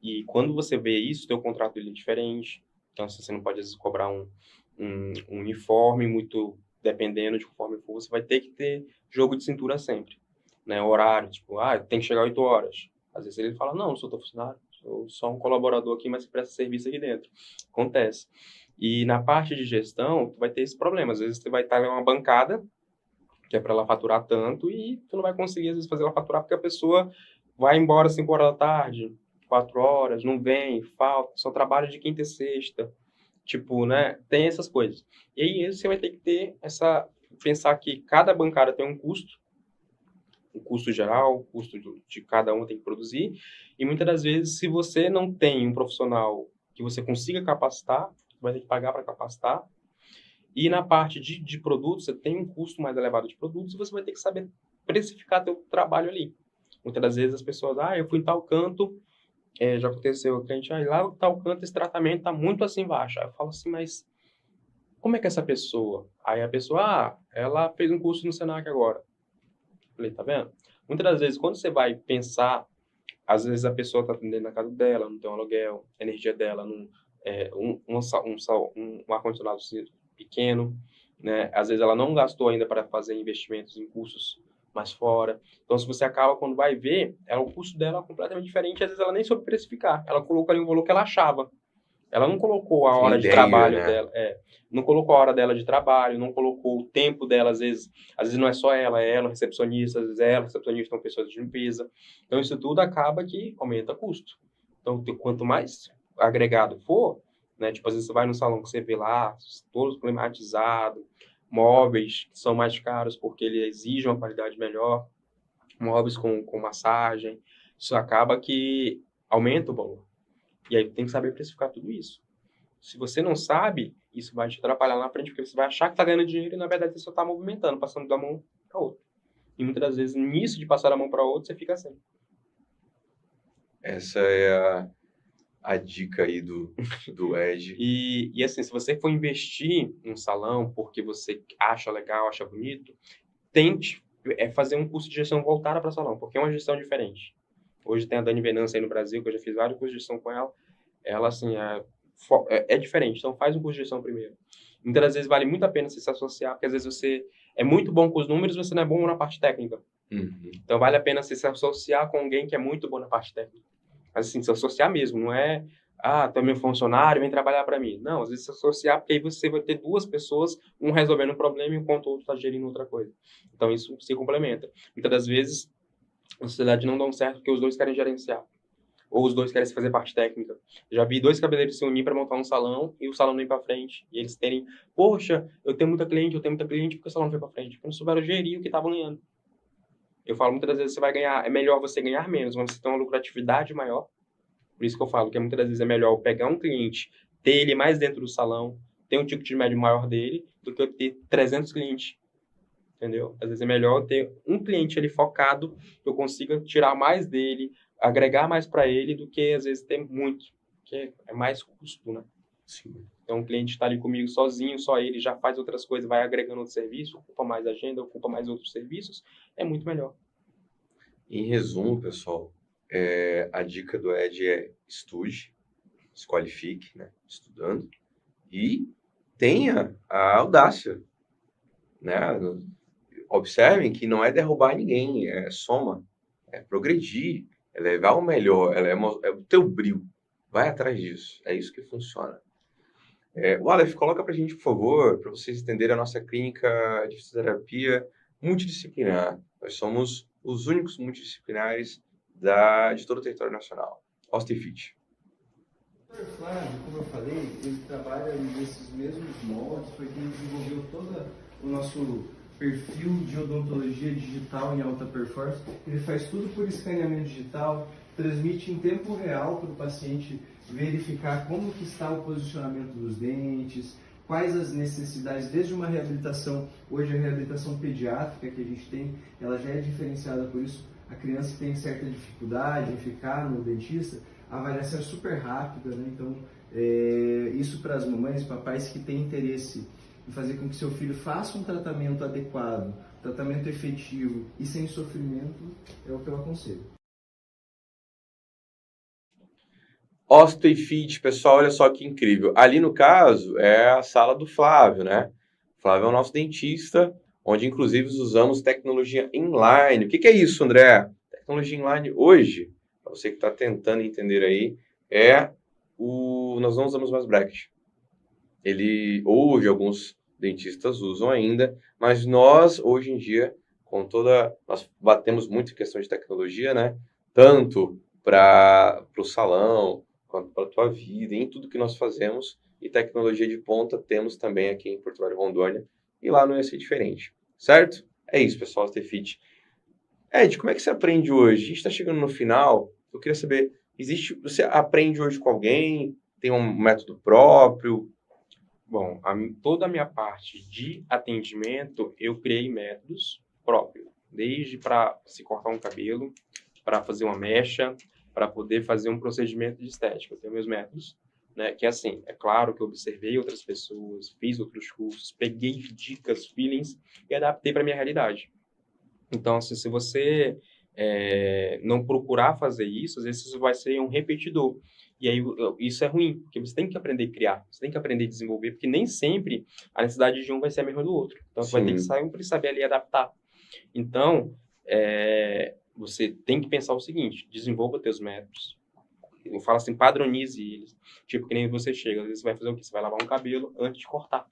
E quando você vê isso, teu contrato ele é diferente. Então, você não pode, às vezes, cobrar um uniforme muito dependendo de conforme for. Você vai ter que ter jogo de cintura sempre. Né? Horário, tipo, tem que chegar 8 horas. Às vezes ele fala, não sou teu funcionário, sou só um colaborador aqui, mas que presta serviço aqui dentro. Acontece. E na parte de gestão, tu vai ter esse problema. Às vezes, você vai estar em uma bancada, que é para ela faturar tanto, e tu não vai conseguir, às vezes, fazer ela faturar porque a pessoa vai embora às 5 horas da tarde, 4 horas, não vem, falta, só trabalha de quinta e sexta. Tipo, né? Tem essas coisas. E aí você vai ter que ter pensar que cada bancada tem um custo geral, o custo de cada um tem que produzir. E muitas das vezes, se você não tem um profissional que você consiga capacitar, vai ter que pagar para capacitar. E na parte de produtos, você tem um custo mais elevado de produtos e você vai ter que saber precificar seu trabalho ali. Muitas das vezes as pessoas, eu fui em tal canto, já aconteceu, o cliente, lá em tal canto esse tratamento está muito assim embaixo. Aí eu falo assim, mas como é que é essa pessoa? Aí a pessoa, ela fez um curso no Senac agora. Eu falei, tá vendo? Muitas das vezes, quando você vai pensar, às vezes a pessoa está atendendo na casa dela, não tem um aluguel, a energia dela, um ar-condicionado pequeno, né? Às vezes ela não gastou ainda para fazer investimentos em cursos mais fora. Então, se você acaba, quando vai ver, o custo dela é completamente diferente, às vezes ela nem soube precificar. Ela colocou ali um valor que ela achava. Ela não colocou a hora de trabalho dela. Não colocou a hora dela de trabalho, não colocou o tempo dela, às vezes não é só ela, é ela, recepcionista, às vezes é ela, recepcionista, são pessoas de limpeza. Então, isso tudo acaba que aumenta custo. Então, quanto mais agregado for, né, tipo, às vezes você vai no salão que você vê lá, todos climatizados, móveis que são mais caros porque ele exige uma qualidade melhor, móveis com massagem, isso acaba que aumenta o valor. E aí tem que saber precificar tudo isso. Se você não sabe, isso vai te atrapalhar lá na frente, porque você vai achar que está ganhando dinheiro e na verdade você só está movimentando, passando da mão para outra. E muitas das vezes, nisso de passar a mão para outra, você fica sem. Essa é a dica aí do Ed. E assim, se você for investir num salão porque você acha legal, acha bonito, tente fazer um curso de gestão voltada para salão, porque é uma gestão diferente. Hoje tem a Dani Venâncio aí no Brasil, que eu já fiz vários cursos de gestão com ela. Ela, assim, é diferente. Então, faz um curso de gestão primeiro. Muitas das vezes vale muito a pena você se associar, porque às vezes você é muito bom com os números, você não é bom na parte técnica. Uhum. Então, vale a pena você se associar com alguém que é muito bom na parte técnica. Mas, assim, se associar mesmo, não é... tu é meu funcionário, vem trabalhar para mim. Não, às vezes se associar, porque aí você vai ter duas pessoas, um resolvendo um problema enquanto o outro está gerindo outra coisa. Então, isso se complementa. Muitas das vezes, a sociedade não dá certo porque os dois querem gerenciar. Ou os dois querem se fazer parte técnica. Já vi 2 cabeleireiros se unir para montar um salão e o salão não ir para frente. E eles terem, poxa, eu tenho muita cliente porque o salão não foi para frente. Porque não souberam gerir o que estavam ganhando. Eu falo, muitas das vezes você vai ganhar, é melhor você ganhar menos, mas você tem uma lucratividade maior. Por isso que eu falo que muitas das vezes é melhor eu pegar um cliente, ter ele mais dentro do salão, ter um ticket de médio maior dele, do que eu ter 300 clientes. Entendeu? Às vezes é melhor ter um cliente ali focado, que eu consiga tirar mais dele, agregar mais para ele, do que às vezes ter muito, que é mais custo, né? Sim. Então, o cliente está ali comigo sozinho, só ele já faz outras coisas, vai agregando outro serviço, ocupa mais agenda, ocupa mais outros serviços, é muito melhor. Em resumo, pessoal, a dica do Ed é estude, se qualifique, né, estudando, e tenha a audácia, né? Observem que não é derrubar ninguém, é soma, é progredir, é levar o melhor, é o teu brilho. Vai atrás disso. É isso que funciona. O Aleph, coloca pra gente, por favor, para vocês entenderem a nossa clínica de fisioterapia multidisciplinar. Nós somos os únicos multidisciplinares de todo o território nacional. OsteFit. O Dr. Flávio, como eu falei, ele trabalha nesses mesmos moldes, foi quem desenvolveu todo o nosso perfil de odontologia digital em alta performance. Ele faz tudo por escaneamento digital, transmite em tempo real para o paciente verificar como que está o posicionamento dos dentes, quais as necessidades, desde uma reabilitação, hoje a reabilitação pediátrica que a gente tem, ela já é diferenciada por isso, a criança que tem certa dificuldade em ficar no dentista, a avaliação é super rápida, né? Então, isso para as mamães, papais que têm interesse em fazer com que seu filho faça um tratamento adequado, tratamento efetivo e sem sofrimento, é o que eu aconselho. OsteFit, pessoal, olha só que incrível. Ali, no caso, é a sala do Flávio, né? O Flávio é o nosso dentista, onde, inclusive, usamos tecnologia inline. O que é isso, André? Tecnologia inline hoje, para você que está tentando entender aí, nós não usamos mais bracket. Hoje, alguns dentistas usam ainda, mas nós, hoje em dia, nós batemos muito em questão de tecnologia, né? Tanto para o salão, quanto para a tua vida, em tudo que nós fazemos, e tecnologia de ponta temos também aqui em Porto Velho, Rondônia, e lá não ia ser diferente, certo? É isso, pessoal, OsteFit. Ed, como é que você aprende hoje? A gente está chegando no final, eu queria saber, você aprende hoje com alguém? Tem um método próprio? Bom, toda a minha parte de atendimento, eu criei métodos próprios, desde para se cortar um cabelo, para fazer uma mecha, para poder fazer um procedimento de estética. Eu tenho meus métodos, né? Que assim, é claro que eu observei outras pessoas, fiz outros cursos, peguei dicas, feelings e adaptei para minha realidade. Então, assim, se você não procurar fazer isso, às vezes você vai ser um repetidor. E aí isso é ruim, porque você tem que aprender a criar, você tem que aprender a desenvolver, porque nem sempre a necessidade de um vai ser a mesma do outro. Então, você vai ter que sempre saber ali adaptar. Então, você tem que pensar o seguinte, desenvolva teus métodos. Eu falo assim, padronize eles. Tipo, que nem você chega, às vezes você vai fazer o quê? Você vai lavar um cabelo antes de cortar.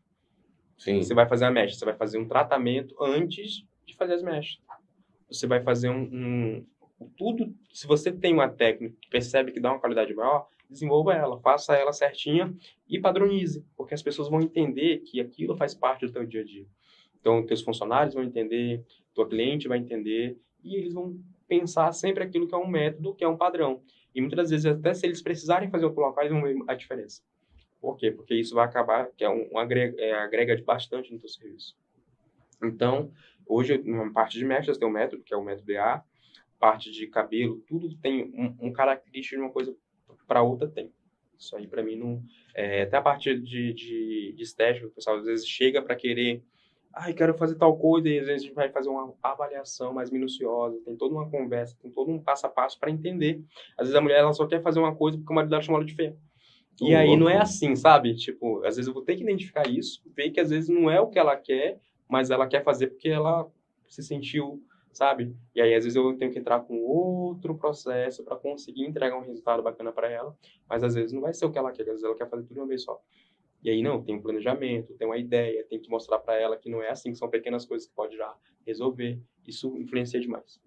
Sim. Você vai fazer a mecha, você vai fazer um tratamento antes de fazer as mechas. Você vai fazer tudo. Se você tem uma técnica que percebe que dá uma qualidade maior, desenvolva ela, faça ela certinha e padronize, porque as pessoas vão entender que aquilo faz parte do teu dia a dia. Então, teus funcionários vão entender, tua cliente vai entender, e eles vão pensar sempre aquilo que é um método, que é um padrão. E muitas das vezes, até se eles precisarem fazer outro local, eles vão ver a diferença. Por quê? Porque isso vai acabar, que agrega bastante no teu serviço. Então, hoje, na parte de mechas, tem um método, que é o método EA, parte de cabelo, tudo tem um característico de uma coisa para outra tem. Isso aí, para mim, não... até a parte de estética, o pessoal às vezes chega para querer... quero fazer tal coisa, e às vezes a gente vai fazer uma avaliação mais minuciosa, tem toda uma conversa, tem todo um passo a passo para entender. Às vezes a mulher ela só quer fazer uma coisa porque o marido dela chamou ela de feia. E aí não é assim, sabe? Tipo, às vezes eu vou ter que identificar isso, ver que às vezes não é o que ela quer, mas ela quer fazer porque ela se sentiu, sabe? E aí às vezes eu tenho que entrar com outro processo para conseguir entregar um resultado bacana para ela, mas às vezes não vai ser o que ela quer, às vezes ela quer fazer tudo de uma vez só. E aí não, tem um planejamento, tem uma ideia, tem que mostrar para ela que não é assim, que são pequenas coisas que pode já resolver. Isso influencia demais.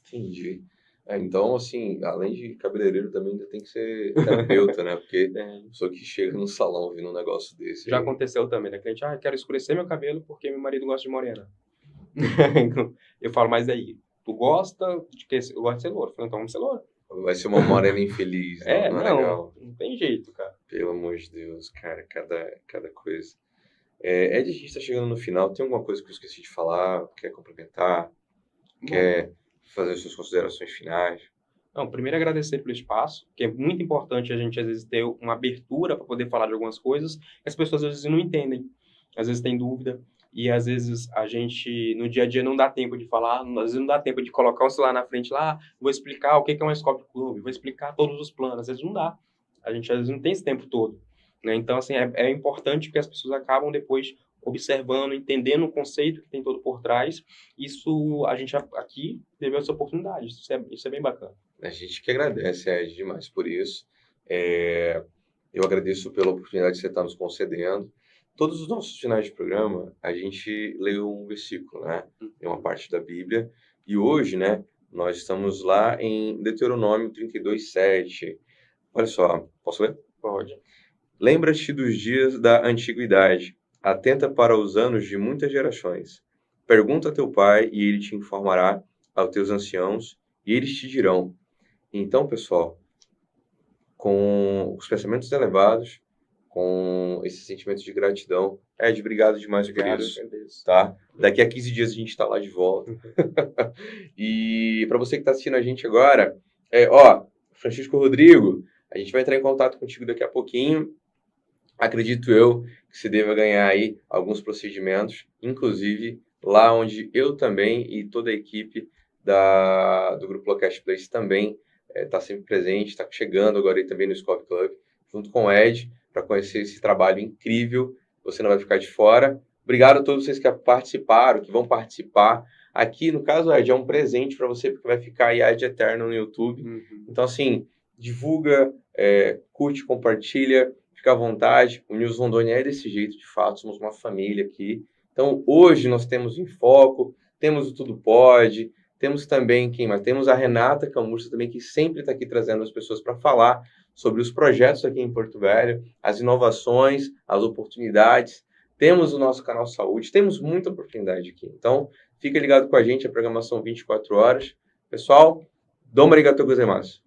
Entendi. Então, assim, além de cabeleireiro, também ainda tem que ser terapeuta, né? Porque pessoa que chega no salão ouvindo um negócio desse... Já aconteceu também, né? Cliente, quero escurecer meu cabelo porque meu marido gosta de morena. Eu falo, mas aí, tu gosta de que eu gosto de ser louro? Eu falo, então vamos ser louro. Vai ser uma morena infeliz, não é legal. Não tem jeito, cara. Pelo amor de Deus, cara, cada coisa. Ed, a gente tá chegando no final, tem alguma coisa que eu esqueci de falar? Quer complementar? Quer fazer suas considerações finais? Não, primeiro agradecer pelo espaço, que é muito importante a gente às vezes ter uma abertura para poder falar de algumas coisas que as pessoas às vezes não entendem, às vezes tem dúvida, e às vezes a gente no dia a dia não dá tempo de falar, às vezes não dá tempo de colocar o celular na frente lá, vou explicar o que é um Scope Club, vou explicar todos os planos, às vezes não dá, a gente às vezes não tem esse tempo todo, né? Então assim, é importante que as pessoas acabam depois observando, entendendo o conceito que tem todo por trás. Isso, a gente aqui teve essa oportunidade. Isso é bem bacana. A gente que agradece, Ed, demais por isso. Eu agradeço pela oportunidade que você está nos concedendo. Todos os nossos finais de programa, a gente lê um versículo, né? É uma parte da Bíblia. E hoje, né, nós estamos lá em Deuteronômio 32:7. Olha só, posso ler? Pode. Lembra-te dos dias da antiguidade. Atenta para os anos de muitas gerações. Pergunta a teu pai e ele te informará, aos teus anciãos, e eles te dirão. Então, pessoal, com os pensamentos elevados, com esse sentimento de gratidão, Ed, obrigado demais por isso, tá? Daqui a 15 dias a gente está lá de volta. E para você que está assistindo a gente agora, Francisco Rodrigo, a gente vai entrar em contato contigo daqui a pouquinho. Acredito eu que você deva ganhar aí alguns procedimentos, inclusive lá onde eu também e toda a equipe do Grupo Locast Place também está sempre presente, está chegando agora aí também no Scope Club, junto com o Ed, para conhecer esse trabalho incrível. Você não vai ficar de fora. Obrigado a todos vocês que participaram, que vão participar. Aqui, no caso, Ed, é um presente para você, porque vai ficar aí Ed Eterno no YouTube. Então, assim, divulga, curte, compartilha, fica à vontade. O News Rondônia é desse jeito, de fato, somos uma família aqui. Então, hoje nós temos Em Foco, temos o Tudo Pode, temos também temos a Renata Camurça também, que sempre está aqui trazendo as pessoas para falar sobre os projetos aqui em Porto Velho, as inovações, as oportunidades. Temos o nosso canal Saúde, temos muita oportunidade aqui. Então, fica ligado com a gente, a programação 24 horas. Pessoal, domo arigatou gozaimasu.